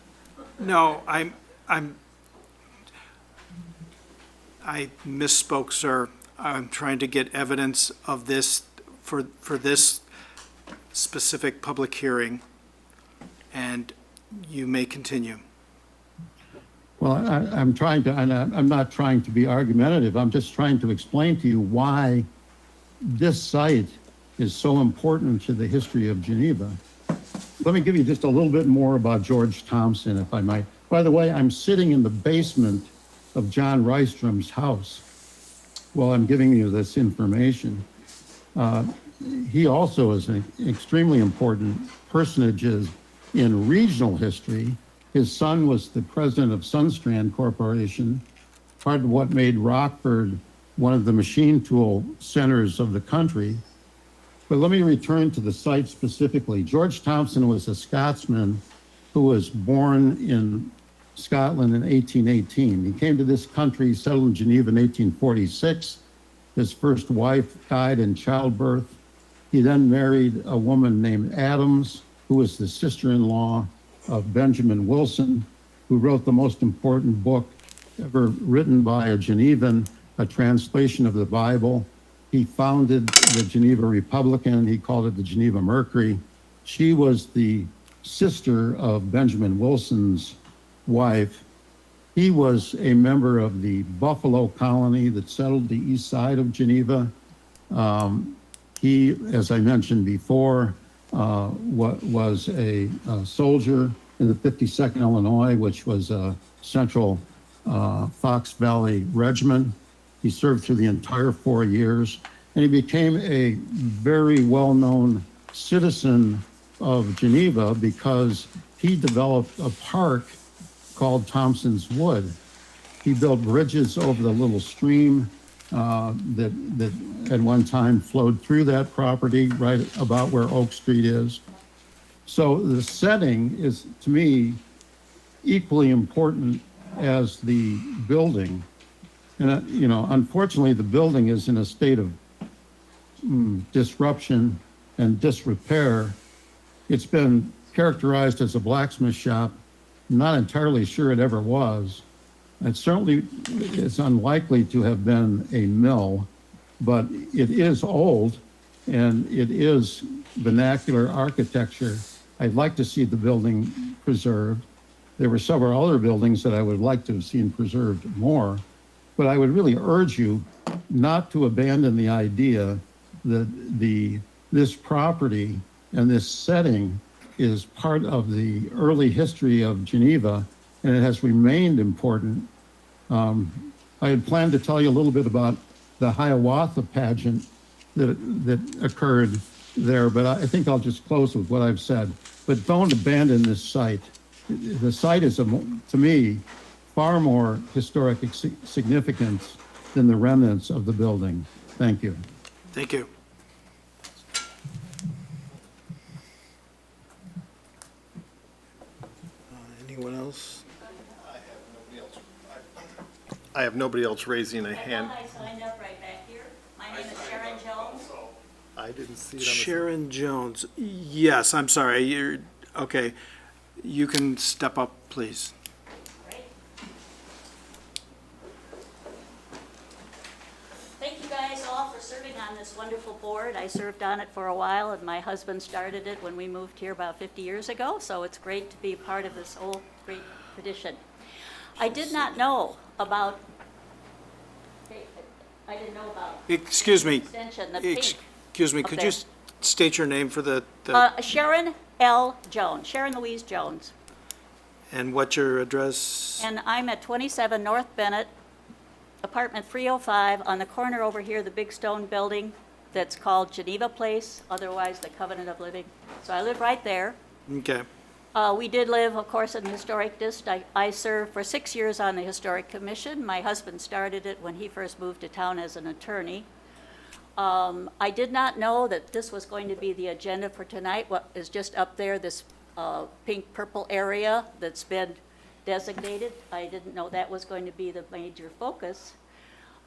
No, I misspoke, sir. I'm trying to get evidence of this for this specific public hearing, and you may continue. Well, I'm trying to, and I'm not trying to be argumentative. I'm just trying to explain to you why this site is so important to the history of Geneva. Let me give you just a little bit more about George Thompson, if I might. By the way, I'm sitting in the basement of John Rystrom's house while I'm giving you this information. He also is an extremely important personage in regional history. His son was the president of Sunstrand Corporation, part of what made Rockford one of the machine tool centers of the country. But let me return to the site specifically. George Thompson was a Scotsman who was born in Scotland in 1818. He came to this country, settled in Geneva in 1846. His first wife died in childbirth. He then married a woman named Adams, who was the sister-in-law of Benjamin Wilson, who wrote the most important book ever written by a Genevan, a translation of the Bible. He founded the Geneva Republican. He called it the Geneva Mercury. She was the sister of Benjamin Wilson's wife. He was a member of the Buffalo colony that settled the east side of Geneva. He, as I mentioned before, was a soldier in the 52nd Illinois, which was a central Fox Valley regiment. He served through the entire 4 years, and he became a very well-known citizen of Geneva because he developed a park called Thompson's Wood. He built bridges over the little stream that at one time flowed through that property right about where Oak Street is. So the setting is, to me, equally important as the building. And, you know, unfortunately, the building is in a state of disruption and disrepair. It's been characterized as a blacksmith shop. I'm not entirely sure it ever was. It certainly is unlikely to have been a mill, but it is old and it is vernacular architecture. I'd like to see the building preserved. There were several other buildings that I would like to have seen preserved more, but I would really urge you not to abandon the idea that this property and this setting is part of the early history of Geneva, and it has remained important. I had planned to tell you a little bit about the Hiawatha pageant that occurred there, but I think I'll just close with what I've said. But don't abandon this site. The site is, to me, far more historic significance than the remnants of the building. Thank you. Thank you. Anyone else? I have nobody else raising a hand. I signed up right back here. My name is Sharon Jones. I didn't see it on the... Sharon Jones. Yes, I'm sorry. You're, okay. You can step up, please. Thank you guys all for serving on this wonderful board. I served on it for a while, and my husband started it when we moved here about 50 years ago, so it's great to be a part of this whole great tradition. I did not know about, Excuse me. extension, the pink. Excuse me. up Could there. you state your name for the Sharon L. Jones, Sharon Louise Jones. and what's your address? And I'm at 27 North Bennett, apartment 305, on the corner over here, the big stone building that's called Geneva Place, otherwise the Covenant of Living. So I live right there. Okay. We did live, of course, in the Historic District. I served for 6 years on the Historic Commission. My husband started it when he first moved to town as an attorney. I did not know that this was going to be the agenda for tonight. What is just up there, this pink-purple area that's been designated. I didn't know that was going to be the major focus.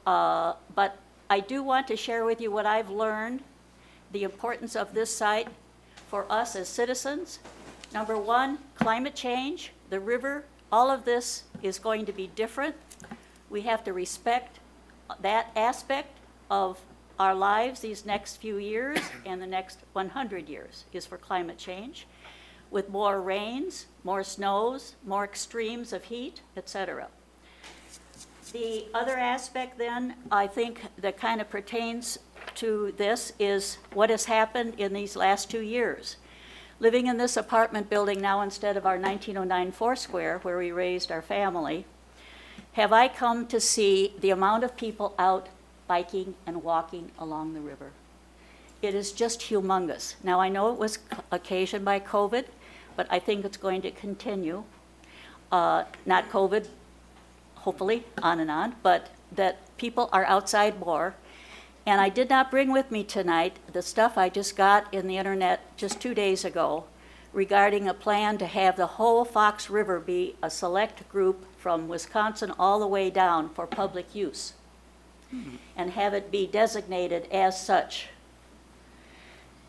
But I do want to share with you what I've learned, the importance of this site for us as citizens. Number one, climate change. The river all of this is going to be different. We have to respect that aspect of our lives these next few years, and the next 100 years is for climate change, with more rains, more snows, more extremes of heat, etc. The other aspect then, I think, that kind of pertains to this is what has happened in these last 2 years. Living in this apartment building now instead of our 1909 Foursquare, where we raised our family, have I come to see the amount of people out biking and walking along the river. It is just humongous. Now, I know it was occasioned by COVID, but I think it's going to continue. Not COVID, hopefully, on and on, but that people are outside more. And I did not bring with me tonight the stuff I just got in the internet just 2 days ago regarding a plan to have the whole Fox River be a select group from Wisconsin all the way down for public use, and have it be designated as such.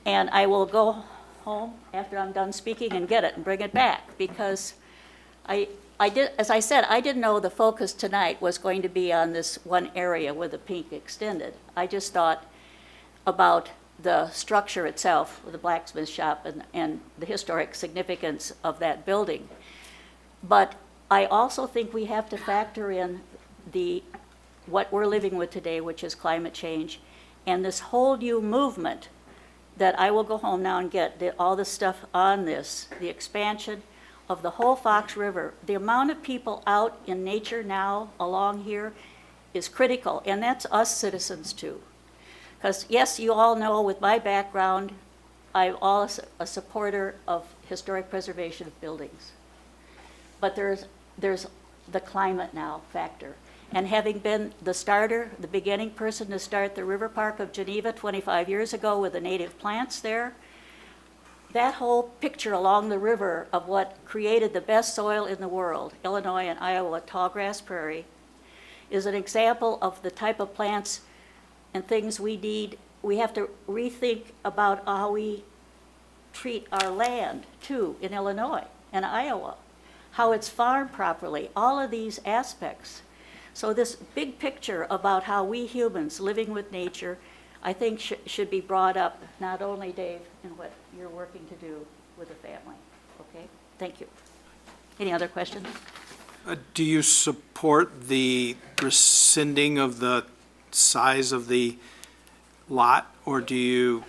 And I will go home after I'm done speaking and get it and bring it back, because I did, as I said, I didn't know the focus tonight was going to be on this one area with the pink extended. I just thought about the structure itself, with the blacksmith shop and the historic significance of that building. But I also think we have to factor in what we're living with today, which is climate change, and this whole new movement that I will go home now and get all the stuff on this, the expansion of the whole Fox River. The amount of people out in nature now along here is critical, and that's us citizens too. Because yes, you all know with my background, I'm also a supporter of historic preservation of buildings. But there's the climate now factor. And having been the starter, the beginning person to start the River Park of Geneva 25 years ago with the native plants there, that whole picture along the river of what created the best soil in the world, Illinois and Iowa tallgrass prairie, is an example of the type of plants and things we need. We have to rethink about how we treat our land too in Illinois and Iowa, how it's farmed properly, all of these aspects. So this big picture about how we humans living with nature, I think should be brought up, not only, Dave, in what you're working to do with the family. Okay? Thank you. Any other questions? Do you support the rescinding of the size of the lot, or do you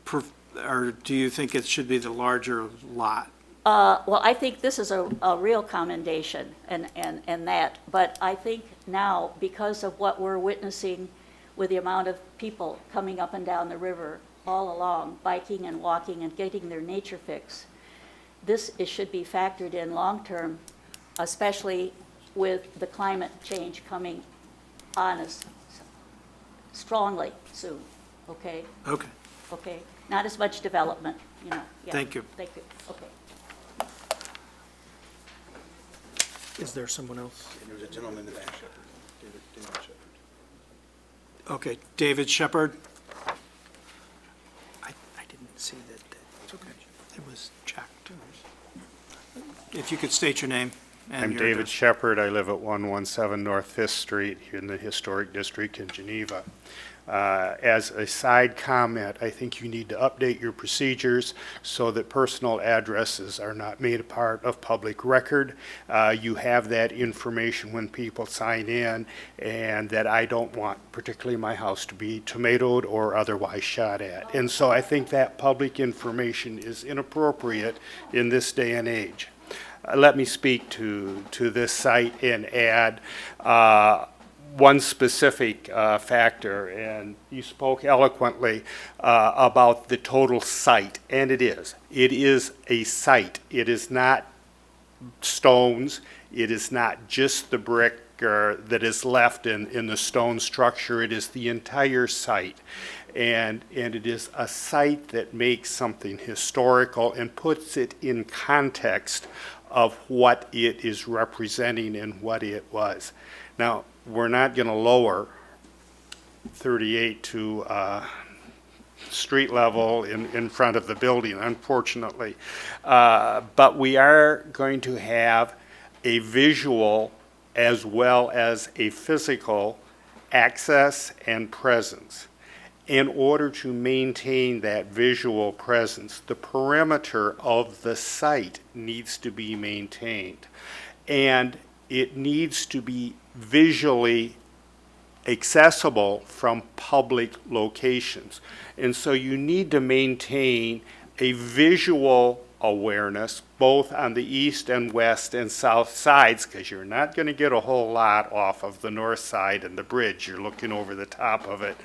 think it should be the larger lot? Well, I think this is a real commendation and that, but I think now, because of what we're witnessing with the amount of people coming up and down the river all along, biking and walking and getting their nature fix, should be factored in long-term, especially with the climate change coming on us strongly soon, okay? Okay. Okay, not as much development, Yeah. Thank you. Thank you, okay. Is there someone else? There was a gentleman in the back. David Shepherd. Okay, David Shepherd. I didn't see that. It's okay. It was checked. If you could state your name. And I'm your David address. Shepherd. I live at 117 North 5th Street in the Historic District in Geneva. As a side comment, I think you need to update your procedures so that personal addresses are not made a part of public record. You have that information when people sign in, and that I don't want, particularly my house, to be tomatoed or otherwise shot at. And so I think that public information is inappropriate in this day and age. Let me speak to this site and add one specific factor, and you spoke eloquently about the total site, and it is a site. It is not stones. It is not just the brick that is left in the stone structure. It is the entire site, and it is a site that makes something historical and puts it in context of what it is representing and what it was. Now, we're not going to lower 38 to street level in front of the building, unfortunately. But we are going to have a visual as well as a physical access and presence. In order to maintain that visual presence, the perimeter of the site needs to be maintained. And it needs to be visually accessible from public locations. And so you need to maintain a visual awareness both on the east and west and south sides, because you're not going to get a whole lot off of the north side and the bridge. You're looking over the top of it.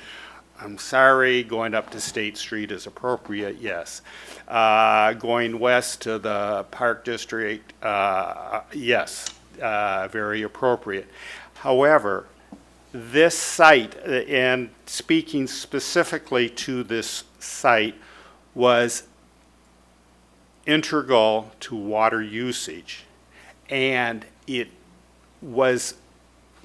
I'm sorry, going up to State Street is appropriate, yes. Going west to the Park District, yes, very appropriate. However, this site, and speaking specifically to this site, was integral to water usage. And it was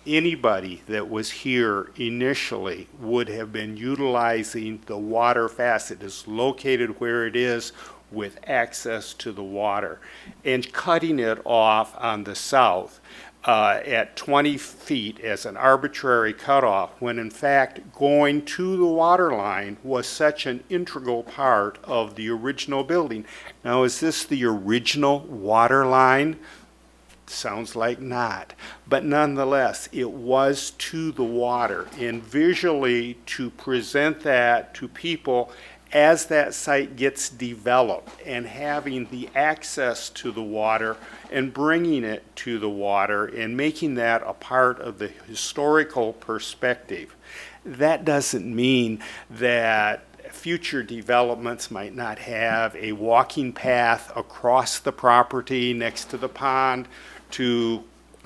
anybody that was here initially would have been utilizing the water facet. It's located where it is with access to the water. And cutting it off on the south at 20 feet as an arbitrary cutoff, when in fact going to the water line was such an integral part of the original building. Now, is this the original water line? Sounds like not. But nonetheless, it was to the water. And visually, to present that to people as that site gets developed and having the access to the water and bringing it to the water and making that a part of the historical perspective. That doesn't mean that future developments might not have a walking path across the property next to the pond to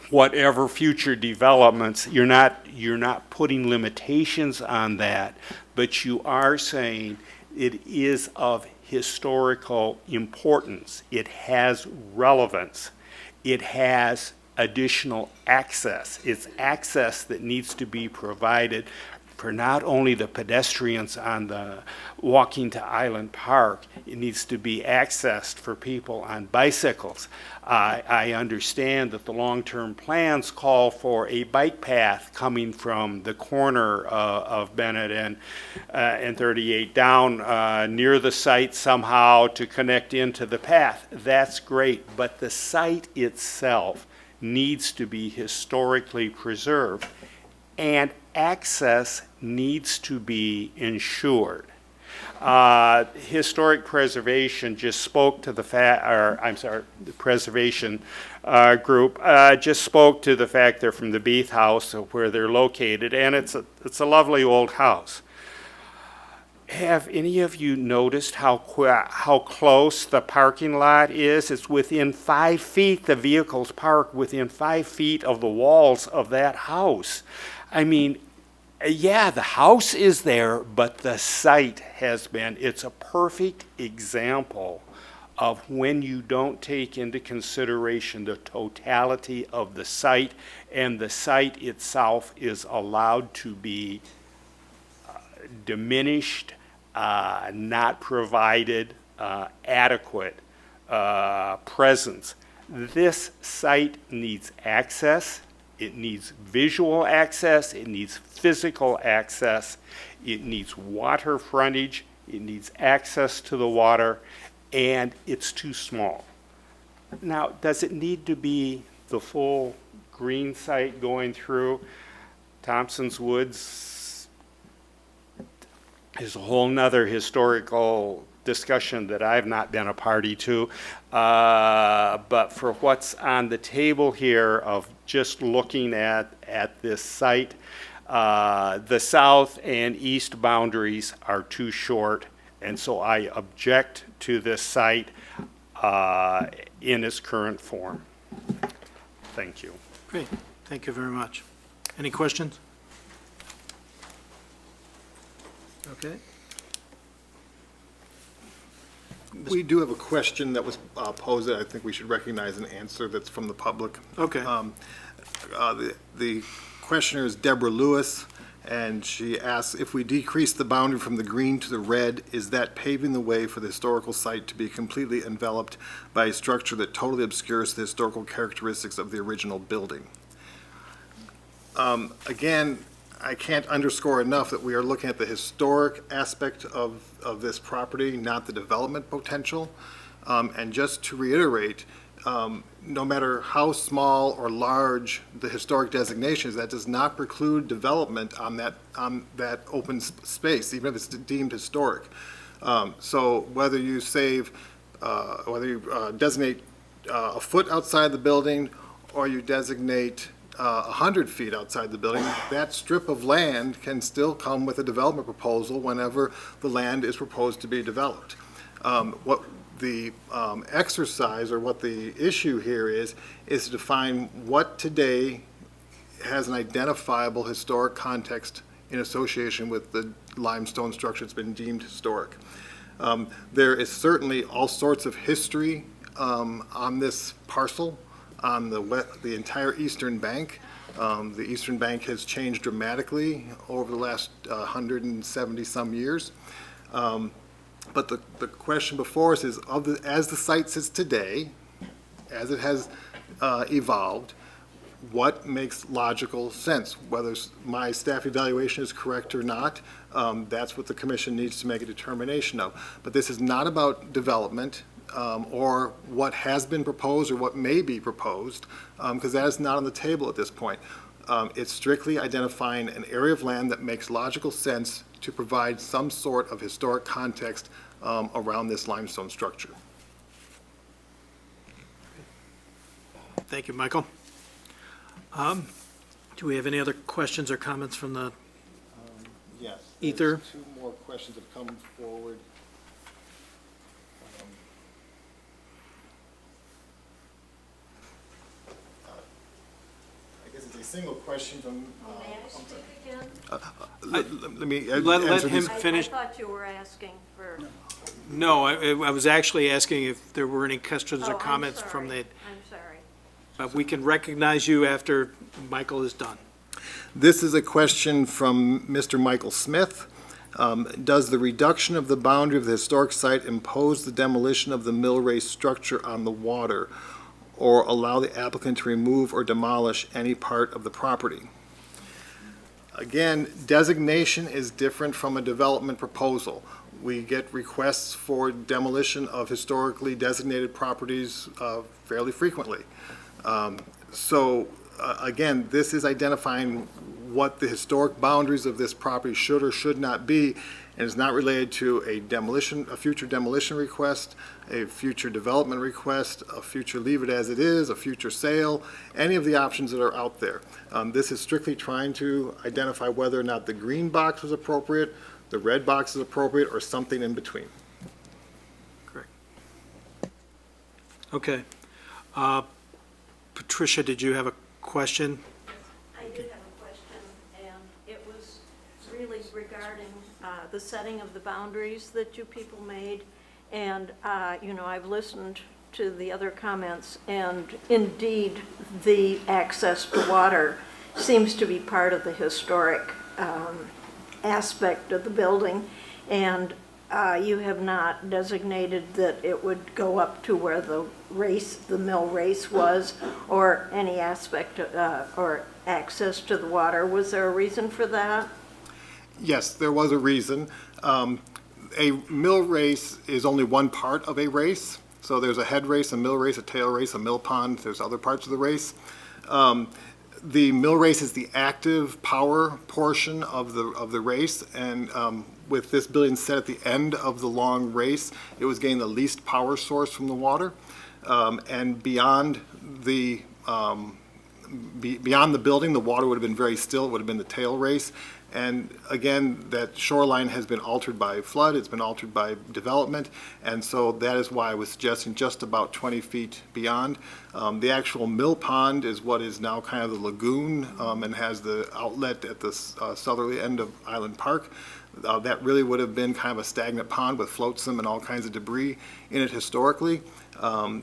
whatever future developments. You're not putting limitations on that, but you are saying it is of historical importance. It has relevance. It has additional access. It's access that needs to be provided for not only the pedestrians on the walking to Island Park. It needs to be accessed for people on bicycles. I understand that the long-term plans call for a bike path coming from the corner of Bennett and 38 down near the site somehow to connect into the path. That's great, but the site itself needs to be historically preserved, and access needs to be ensured. Historic preservation just spoke to the the preservation group just spoke to the fact they're from the Beath House, where they're located, and it's a lovely old house. Have any of you noticed how close the parking lot is? It's within 5 feet. The vehicles park within 5 feet of the walls of that house. I mean, yeah, the house is there, but the site has been. It's a perfect example of when you don't take into consideration the totality of the site, and the site itself is allowed to be diminished, not provided adequate presence. This site needs access. It needs visual access, it needs physical access, it needs water frontage, it needs access to the water, and it's too small. Now, does it need to be the full green site going through? Thompson's Woods is a whole nother historical discussion that I've not been a party to, but for what's on the table here of just looking at this site, the south and east boundaries are too short, and so I object to this site in its current form. Thank you. Great, thank you very much. Any questions? Okay. We do have a question that was posed that I think we should recognize and answer, that's from the public. Okay. The questioner is Deborah Lewis, And she asks, if we decrease the boundary from the green to the red, is that paving the way for the historical site to be completely enveloped by a structure that totally obscures the historical characteristics of the original building? Again, I can't underscore enough that we are looking at the historic aspect of this property, not the development potential. And just to reiterate, no matter how small or large the historic designation is, that does not preclude development on that open space, even if it's deemed historic. So whether you designate a foot outside the building, or you designate 100 feet outside the building, that strip of land can still come with a development proposal whenever the land is proposed to be developed. What the exercise, or what the issue here is to define what today has an identifiable historic context in association with the limestone structure that's been deemed historic. There is certainly all sorts of history on this parcel, on the entire eastern bank. The eastern bank has changed dramatically over the last 170-some years. But the question before us is, as the site sits today, as it has evolved, what makes logical sense? Whether my staff evaluation is correct or not, that's what the commission needs to make a determination of. But this is not about development or what has been proposed or what may be proposed, because that is not on the table at this point. It's strictly identifying an area of land that makes logical sense to provide some sort of historic context around this limestone structure. Thank you, Michael. Do we have any other questions or comments from the Yes. ether? Two more questions have come forward. I guess it's a single question from. Let me Let answer him these. finish. I thought you were asking for. No, I was actually asking if there were any questions Oh, or I'm comments from sorry. the, I'm sorry. but we can recognize you after Michael is done. This is a question from Mr. Michael Smith. Does the reduction of the boundary of the historic site impose the demolition of the mill race structure on the water, or allow the applicant to remove or demolish any part of the property? Again, designation is different from a development proposal. We get requests for demolition of historically designated properties fairly frequently. Again, this is identifying what the historic boundaries of this property should or should not be, and is not related to a future demolition request, a future development request, a future leave it as it is, a future sale, any of the options that are out there. This is strictly trying to identify whether or not the green box was appropriate, the red box is appropriate, or something in between. Correct. Okay. Patricia, did you have a question? I did have a question, and it was really regarding the setting of the boundaries that you people made. And, I've listened to the other comments, and indeed, the access to water seems to be part of the historic aspect of the building. And you have not designated that it would go up to where the mill race was, or any aspect or access to the water. Was there a reason for that? Yes, there was a reason. A mill race is only one part of a race. So there's a head race, a mill race, a tail race, a mill pond. There's other parts of the race. The mill race is the active power portion of the race, and with this building set at the end of the long race, it was getting the least power source from the water. And beyond the building, the water would have been very still. It would have been the tail race. And again, that shoreline has been altered by flood, it's been altered by development, and so that is why I was suggesting just about 20 feet beyond. The actual mill pond is what is now kind of the lagoon, and has the outlet at the southerly end of Island Park. That really would have been kind of a stagnant pond with flotsam and all kinds of debris in it historically. So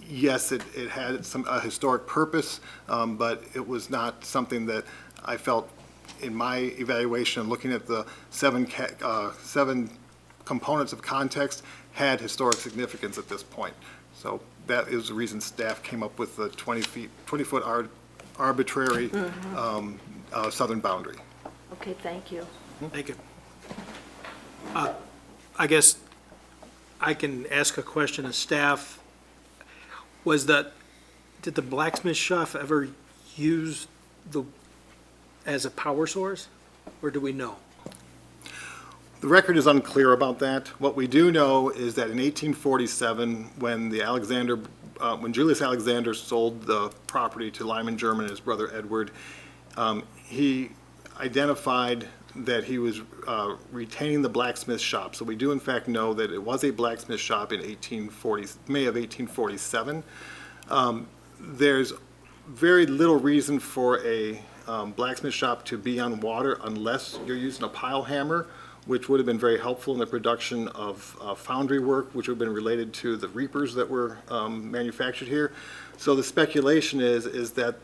yes, it had a historic purpose, but it was not something that I felt in my evaluation, looking at the seven components of context, had historic significance at this point. So that is the reason staff came up with the 20-foot arbitrary southern boundary. Okay, thank you. Thank you. I guess I can ask a question of staff. Did the blacksmith shop ever use as a power source, or do we know? The record is unclear about that. What we do know is that in 1847, when Julius Alexander sold the property to Lyman German and his brother Edward, he identified that he was retaining the blacksmith shop. So we do in fact know that it was a blacksmith shop in May of 1847. There's very little reason for a blacksmith shop to be on water unless you're using a pile hammer, which would have been very helpful in the production of foundry work, which would have been related to the reapers that were manufactured here. So the speculation is that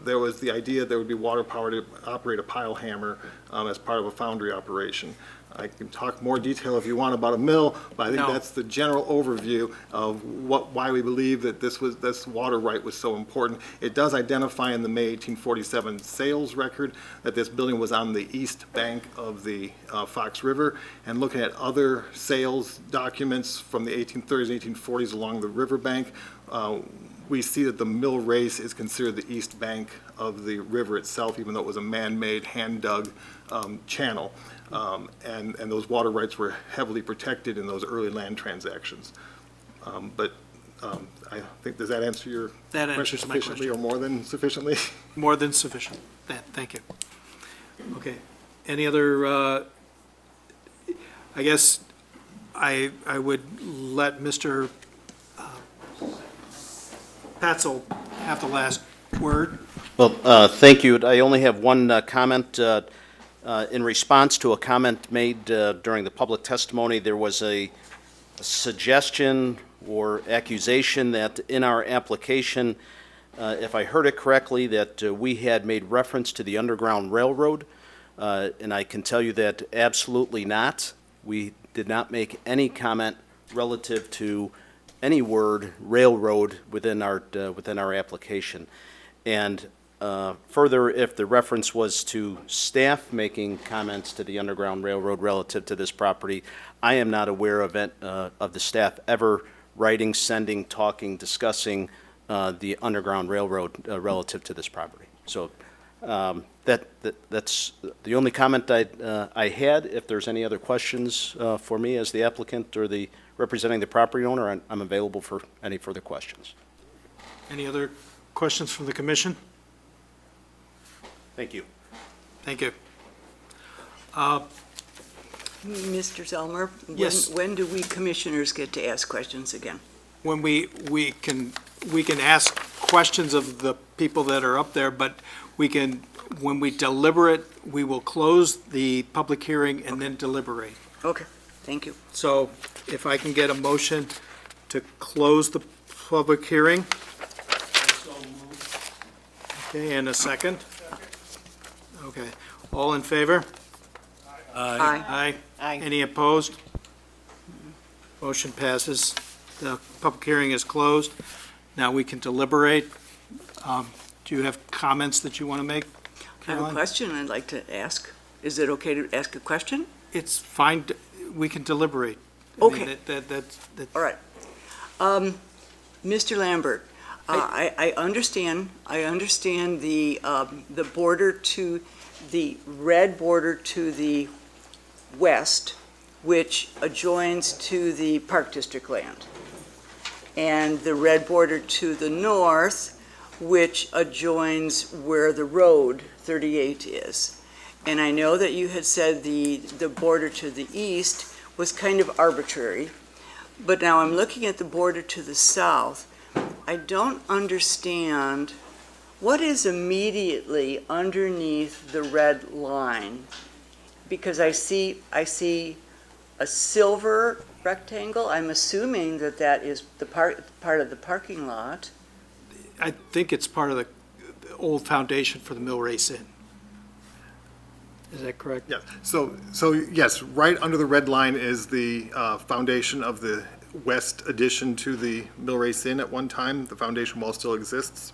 there was the idea there would be water power to operate a pile hammer as part of a foundry operation. I can talk more detail if you want about a mill, but I think that's the general overview of why we believe that this water right was so important. It does identify in the May 1847 sales record that this building was on the east bank of the Fox River, and looking at other sales documents from the 1830s and 1840s along the riverbank, we see that the mill race is considered the east bank of the river itself, even though it was a man-made, hand-dug channel. And those water rights were heavily protected in those early land transactions. I think, does that answer your question sufficiently or more than sufficiently? More than sufficient. Thank you. Okay. Any other, I guess I would let Mr. Patzel have the last word. Well, thank you. I only have one comment. In response to a comment made during the public testimony, there was a suggestion or accusation that in our application, if I heard it correctly, that we had made reference to the Underground Railroad, and I can tell you that absolutely not. We did not make any comment relative to any word railroad within our application. And further, if the reference was to staff making comments to the Underground Railroad relative to this property, I am not aware of the staff ever writing, sending, talking, discussing the Underground Railroad relative to this property. So that's the only comment I had. If there's any other questions for me as the applicant or the representing the property owner, I'm available for any further questions. Any other questions from the commission? Thank you. Thank you. Mr. Zellmer? Yes. When do we commissioners get to ask questions again? When we can ask questions of the people that are up there, but when we deliberate, we will close the public hearing and then deliberate. Okay, thank you. So if I can get a motion to close the public hearing. Okay, and a second? Okay, all in favor? Aye. Aye. Any opposed? Motion passes. The public hearing is closed. Now we can deliberate. Do you have comments that you want to make, I have a Caroline? question I'd like to ask. Is it okay to ask a question? It's fine. We can deliberate. I mean, Okay. that's All right. Mr. Lambert, I understand the border to, the red border to the west, which adjoins to the Park District land, and the red border to the north, which adjoins where the road 38 is. And I know that you had said the border to the east was kind of arbitrary, but now I'm looking at the border to the south. I don't understand what is immediately underneath the red line, because I see a silver rectangle. I'm assuming that is the part of the parking lot. I think it's part of the old foundation for the Mill Race Inn. Is that correct? Yeah, so yes, right under the red line is the foundation of the west addition to the Millrace Inn at one time. The foundation wall still exists,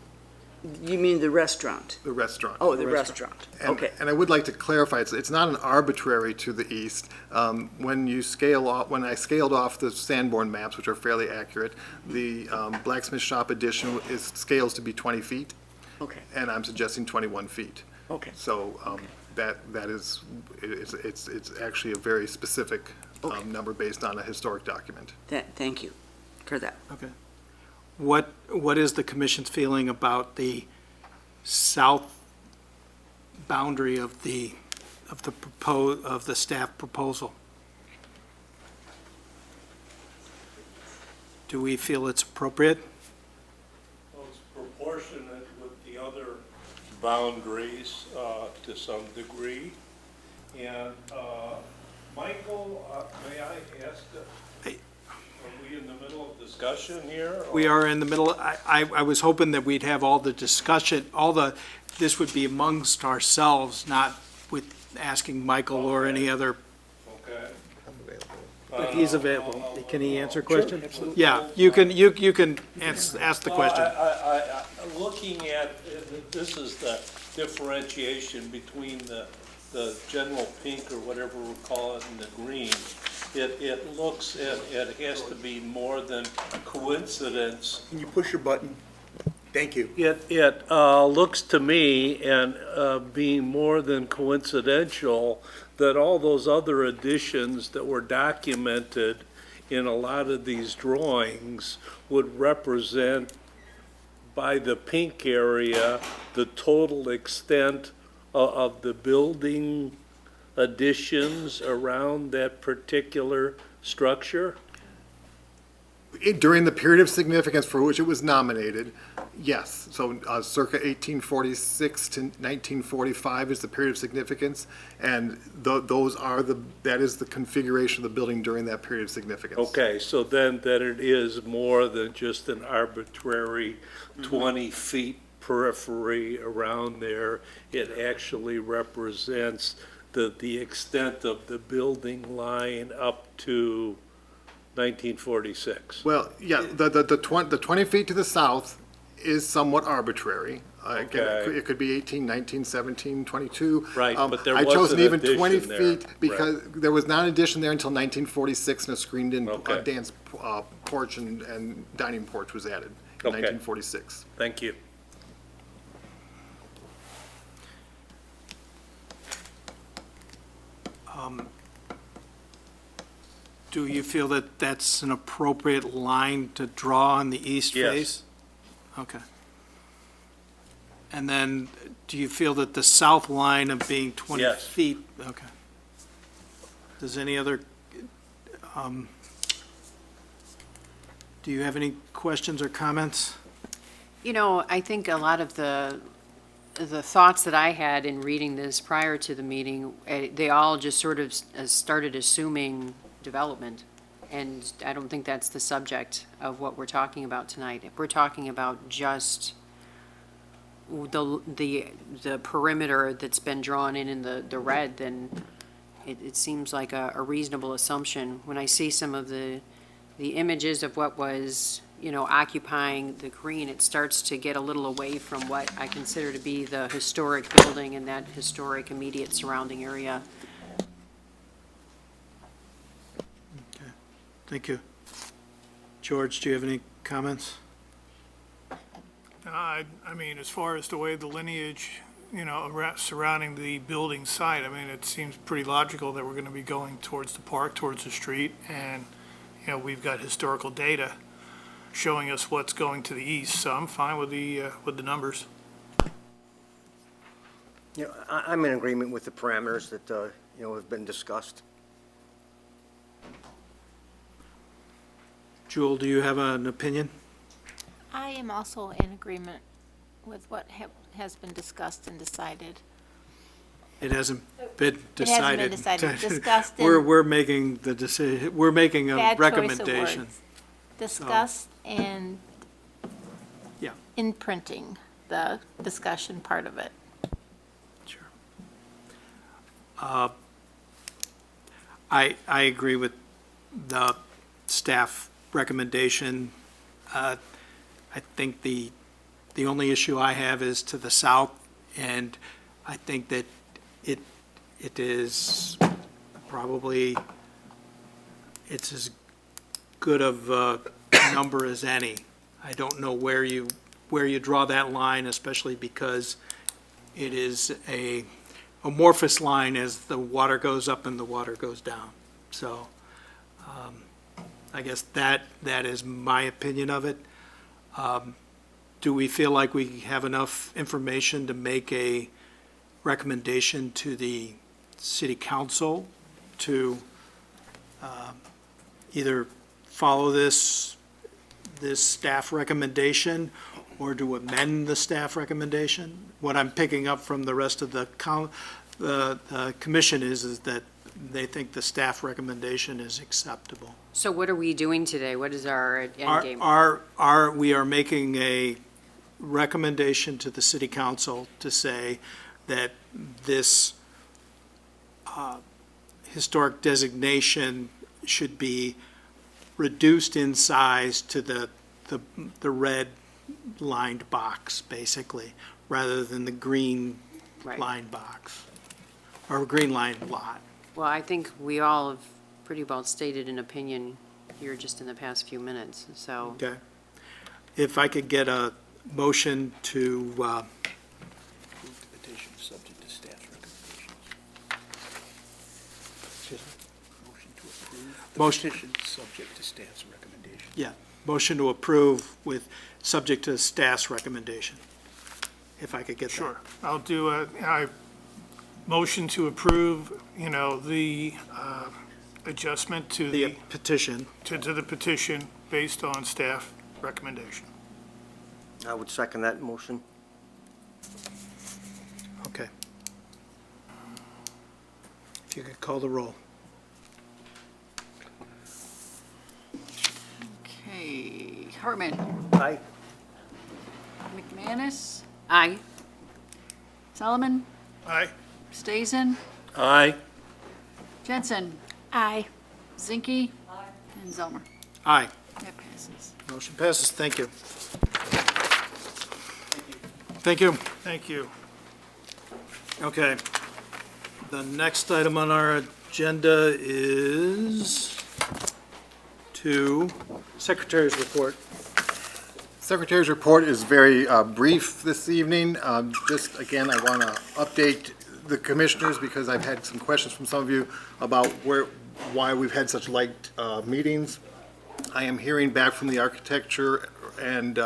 You mean the restaurant? the restaurant. Oh, the restaurant. And- Okay. And I would like to clarify, it's not an arbitrary to the east. When you scale off, when I scaled off the Sanborn maps, which are fairly accurate, the blacksmith shop addition scales to be 20 feet, Okay, and I'm suggesting 21 feet. okay. So that is, it's actually a very specific Okay. number based on a historic document. Thank you for that. Okay. What is the commission's feeling about the south boundary of the staff proposal? Do we feel it's appropriate? Well, it's proportionate with the other boundaries to some degree. And Michael, may I ask, are we in the middle of discussion here? We are in the middle, I was hoping that we'd have all the discussion, this would be amongst ourselves, not with asking Michael or any other, Okay. but he's available. Can he answer questions? Yeah, you can ask the question. Looking at, this is the differentiation between the general pink or whatever we'll call it and the green. It looks, it has to be more than coincidence. Can you push your button? Thank you. It looks to me, and being more than coincidental, that all those other additions that were documented in a lot of these drawings would represent, by the pink area, the total extent of the building additions around that particular structure? During the period of significance for which it was nominated, yes. So circa 1846 to 1945 is the period of significance, and that is the configuration of the building during that period of significance. Okay, so then that it is more than just an arbitrary 20 feet periphery around there. It actually represents the extent of the building line up to 1946. Well, yeah, the 20 feet to the south is somewhat arbitrary. Again, Okay. it could be 18, 19, 17, 22. Right, but there I was chose an even 20 addition there. feet because there was not an addition there until 1946, and a screened-in Okay. dance porch and dining porch was added in Okay. 1946. Thank you. Do you feel that that's an appropriate line to draw on the east Yes. face? Okay. And then, do you feel that the south line of being 20 Yes. feet? Okay. Does any other, do you have any questions or comments? You know, I think a lot of the thoughts that I had in reading this prior to the meeting, they all just sort of started assuming development. And I don't think that's the subject of what we're talking about tonight. If we're talking about just the perimeter that's been drawn in the red, then it seems like a reasonable assumption. When I see some of the images of what was, occupying the green, it starts to get a little away from what I consider to be the historic building and that historic immediate surrounding area. Thank you. George, do you have any comments? I mean, as far as the way the lineage, surrounding the building site, I mean, it seems pretty logical that we're going to be going towards the park, towards the street, and, we've got historical data showing us what's going to the east, so I'm fine with the numbers. I'm in agreement with the parameters that, have been discussed. Jewel, do you have an opinion? I am also in agreement with what has been discussed and decided. It hasn't been decided. It hasn't been decided. Discussed and. We're making the decision, we're making a Bad choice of recommendation. words. Discussed and. Yeah. Imprinting the discussion part of it. Sure. I agree with the staff recommendation. I think the only issue I have is to the south, and I think that it is probably, it's as good of a number as any. I don't know where you draw that line, especially because it is a amorphous line as the water goes up and the water goes down. So I guess that is my opinion of it. Do we feel like we have enough information to make a recommendation to the city council to either follow this staff recommendation or to amend the staff recommendation? What I'm picking up from the rest of the commission is that they think the staff recommendation is acceptable. So what are we doing today? What is our end game? We are making a recommendation to the city council to say that this historic designation should be reduced in size to the red lined box, basically, rather than the green Right. lined box, or green lined lot. Well, I think we all have pretty well stated an opinion here just in the past few minutes, so. Okay. If I could get a motion to, Petition subject to staff's recommendations. Motion to approve. Motion. Petition subject to staff's recommendation. yeah, motion to approve with, subject to staff's recommendation, if I could get that. Sure. I'll do I motion to approve, the adjustment to The petition. to the petition based on staff recommendation. I would second that motion. Okay. If you could call the roll. Okay, Hartman, Aye. McManus, Aye. Solomon, Aye. Stazen, Aye. Jensen, Aye. Zinke, and Zelmer. Aye. That passes. Motion passes. Thank you. Thank you. Thank you. Okay. The next item on our agenda is to Secretary's report. Secretary's report is very brief this evening. Just, again, I want to update the commissioners because I've had some questions from some of you about why we've had such light meetings. I am hearing back from the architecture and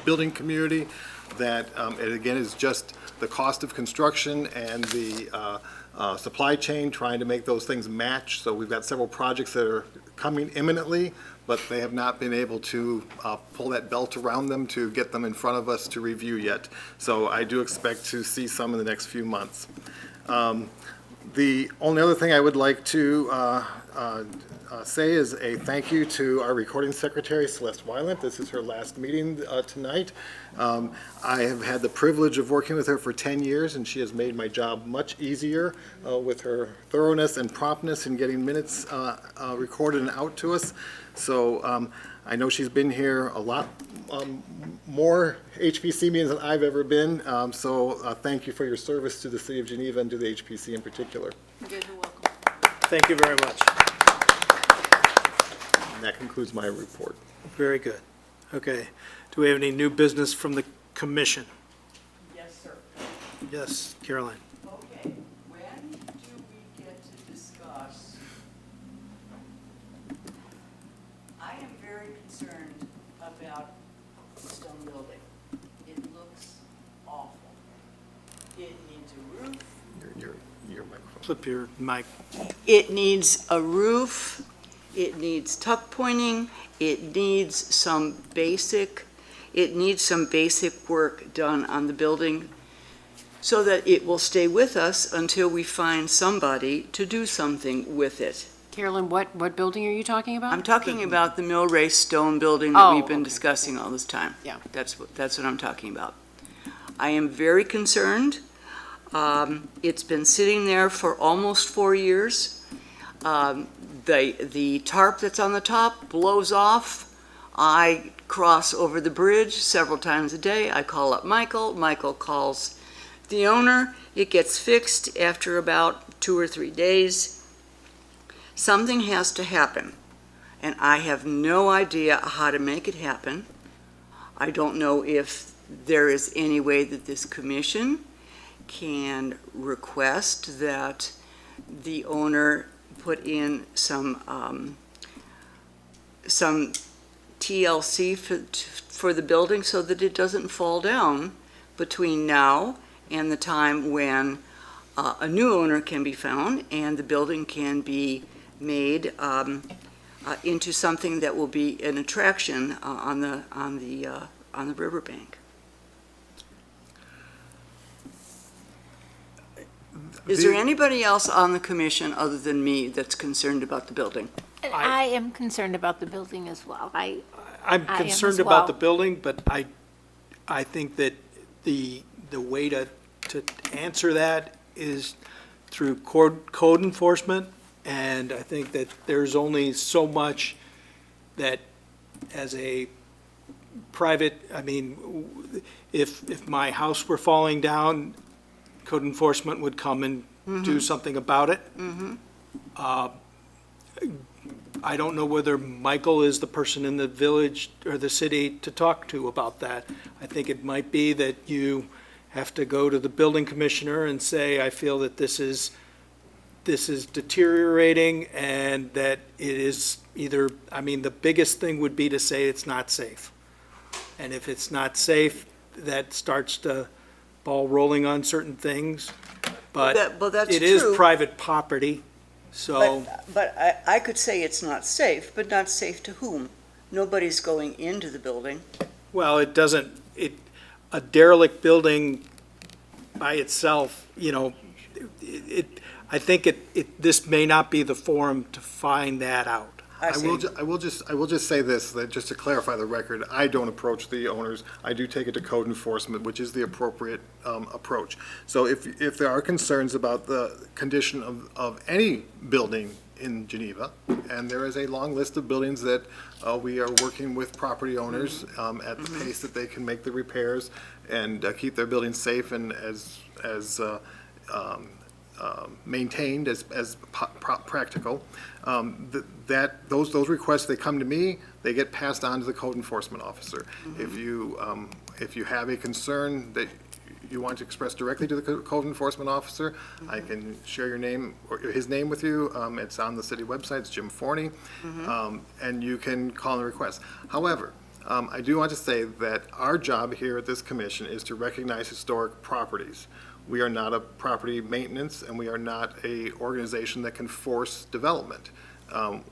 building community that it, again, is just the cost of construction and the supply chain, trying to make those things match. So we've got several projects that are coming imminently, but they have not been able to pull that belt around them to get them in front of us to review yet. So I do expect to see some in the next few months. The only other thing I would like to say is a thank you to our recording secretary, Celeste Weiland. This is her last meeting tonight. I have had the privilege of working with her for 10 years, and she has made my job much easier with her thoroughness and promptness in getting minutes recorded and out to us. So I know she's been here a lot more HPC meetings than I've ever been. So thank you for your service to the city of Geneva and to the HPC in particular. You're welcome. Thank you very much. And that concludes my report. Very good. Okay. Do we have any new business from the commission? Yes, sir. Yes, Caroline. Okay, when do we get to discuss? I am very concerned about the stone building. It looks awful. It needs a roof. Your microphone. Flip your mic. It needs a roof. It needs tuck pointing. It needs some basic work done on the building so that it will stay with us until we find somebody to do something with it. Carolyn, what building are you talking about? I'm talking about the Mill Race stone building that we've been okay. discussing all this time. Yeah. That's what I'm talking about. I am very concerned. It's been sitting there for almost 4 years. The tarp that's on the top blows off. I cross over the bridge several times a day. I call up Michael. Michael calls the owner. It gets fixed after about 2 or 3 days. Something has to happen, and I have no idea how to make it happen. I don't know if there is any way that this commission can request that the owner put in some TLC for the building so that it doesn't fall down between now and the time when a new owner can be found and the building can be made into something that will be an attraction on the riverbank. Is there anybody else on the commission other than me that's concerned about the building? I am concerned about the building as well. I'm I am concerned as about the well. building, but I think that the way to answer that is through code enforcement, and I think that there's only so much that as a private, I mean, if my house were falling down, code enforcement would come and do something about it. I don't know whether Michael is the person in the village or the city to talk to about that. I think it might be that you have to go to the building commissioner and say, I feel that this is deteriorating and that it is either, I mean, the biggest thing would be to say it's not safe. And if it's not safe, that starts the ball rolling on certain things. But that's it is true. private property, so. But I could say it's not safe, but not safe to whom? Nobody's going into the building. Well, it doesn't, a derelict building by itself, I think this may not be the forum to find that out. I will just say this, that just to clarify the record, I don't approach the owners. I do take it to code enforcement, which is the appropriate approach. So if there are concerns about the condition of any building in Geneva, and there is a long list of buildings that we are working with property owners at the pace that they can make the repairs and keep their buildings safe and as maintained as practical. Those requests, they come to me, they get passed on to the code enforcement officer. If you have a concern that you want to express directly to the code enforcement officer, I can share your name or his name with you. It's on the city website. It's Jim Forney, and you can call and request. However, I do want to say that our job here at this commission is to recognize historic properties. We are not a property maintenance, and we are not a organization that can force development.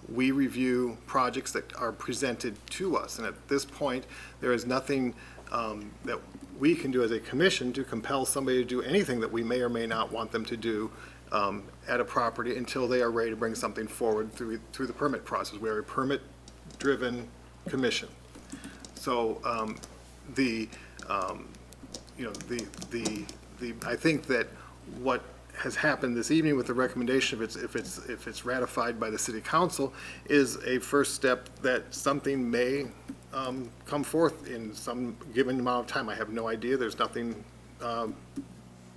We review projects that are presented to us, and at this point, there is nothing that we can do as a commission to compel somebody to do anything that we may or may not want them to do at a property until they are ready to bring something forward through the permit process. We are a permit-driven commission. So I think that what has happened this evening with the recommendation, if it's ratified by the city council, is a first step that something may come forth in some given amount of time. I have no idea. There's nothing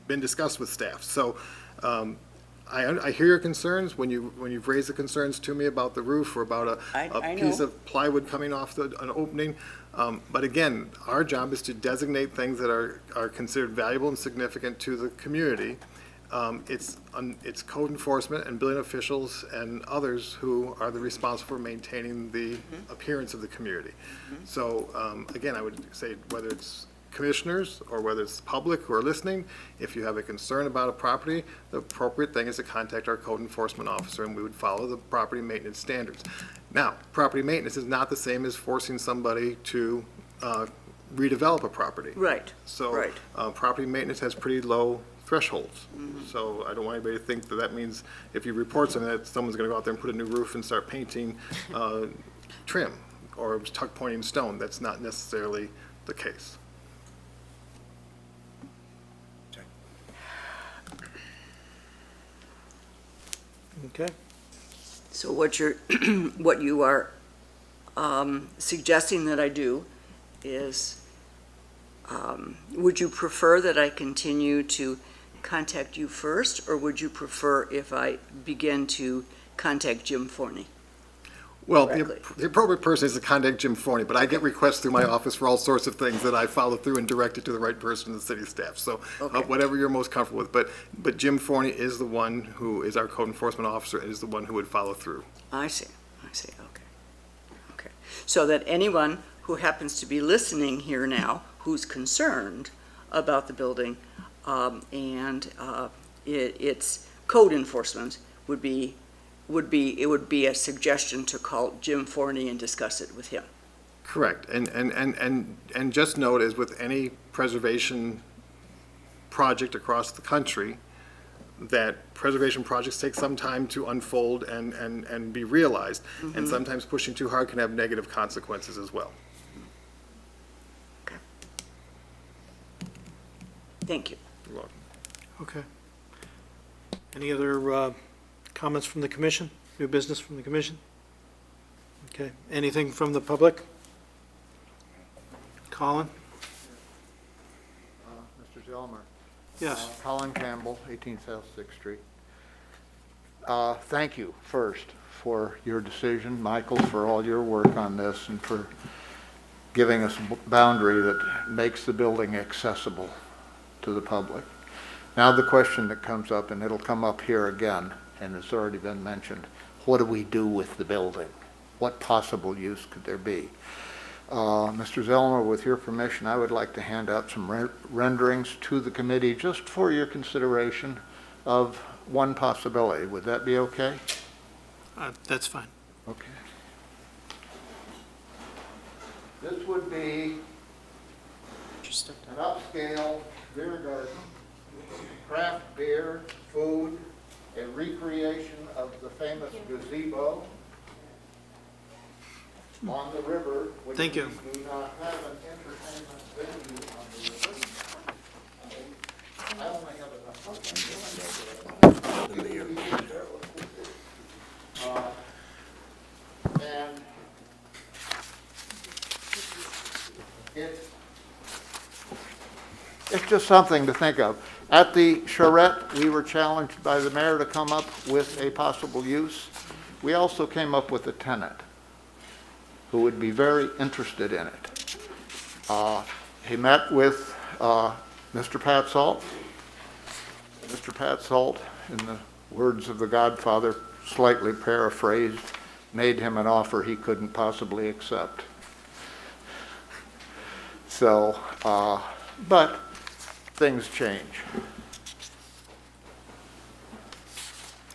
been discussed with staff. So I hear your concerns when you've raised the concerns to me about the roof or about a piece of plywood coming off an opening. But again, our job is to designate things that are considered valuable and significant to the community. It's code enforcement and building officials and others who are the responsible for maintaining the appearance of the community. So again, I would say whether it's commissioners or whether it's public who are listening, if you have a concern about a property, the appropriate thing is to contact our code enforcement officer, and we would follow the property maintenance standards. Now, property maintenance is not the same as forcing somebody to redevelop a property. Right. So property maintenance has pretty low thresholds. So I don't want anybody to think that means if you report something that someone's going to go out there and put a new roof and start painting trim or tuck pointing stone. That's not necessarily the case. Okay. So what what you are suggesting that I do is, would you prefer that I continue to contact you first, or would you prefer if I begin to contact Jim Forney? Well, Correctly. the appropriate person is to contact Jim Forney, but I get requests through my office for all sorts of things that I follow through and direct it to the right person in the city staff. So Okay. whatever you're most comfortable with. But Jim Forney is the one who is our code enforcement officer and is the one who would follow through. I see, okay. Okay. So that anyone who happens to be listening here now, who's concerned about the building and its code enforcement would be a suggestion to call Jim Forney and discuss it with him. Correct. And just note, as with any preservation project across the country, that preservation projects take some time to unfold and be realized. And sometimes pushing too hard can have negative consequences as well. Okay. Thank you. You're welcome. Okay. Any other comments from the commission? New business from the commission? Okay. Anything from the public? Colin? Mr. Zellmer. Yes. Colin Campbell, 18 South 6th Street. Thank you first for your decision, Michael, for all your work on this and for giving us a boundary that makes the building accessible to the public. Now the question that comes up, and it'll come up here again, and it's already been mentioned, what do we do with the building? What possible use could there be? Mr. Zellmer, with your permission, I would like to hand out some renderings to the committee just for your consideration of one possibility. Would that be okay? That's fine. Okay. This would be an upscale beer garden, craft beer, food, a recreation of the famous gazebo on the river, which Thank you. we do not have an entertainment venue on the river. I only have enough. And it's just something to think of. At the charrette, we were challenged by the mayor to come up with a possible use. We also came up with a tenant who would be very interested in it. He met with Mr. Pat Salt. Mr. Pat Salt, in the words of the Godfather, slightly paraphrased, made him an offer he couldn't possibly accept. So, but things change.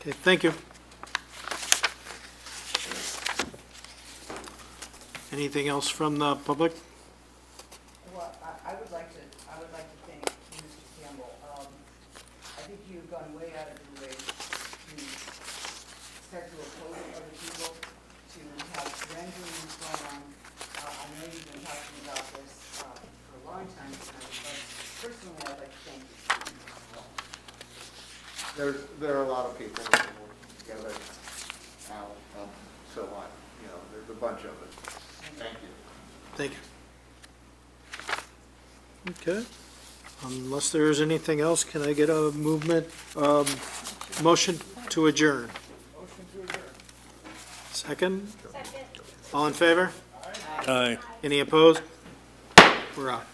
Okay, thank you. Anything else from the public? Well, I would like to thank Mr. Campbell. I think you've gone way out of your way to start to oppose other people, to have renderings going on. I know you've been talking about this for a long time tonight, but personally, I'd like to thank you. There are a lot of people that are working together now, so on. You know, there's a bunch of us. Thank you. Thank you. Okay. Unless there's anything else, can I get a motion to adjourn? Motion to adjourn. Second? Second. All in favor? Aye. Any opposed? We're out.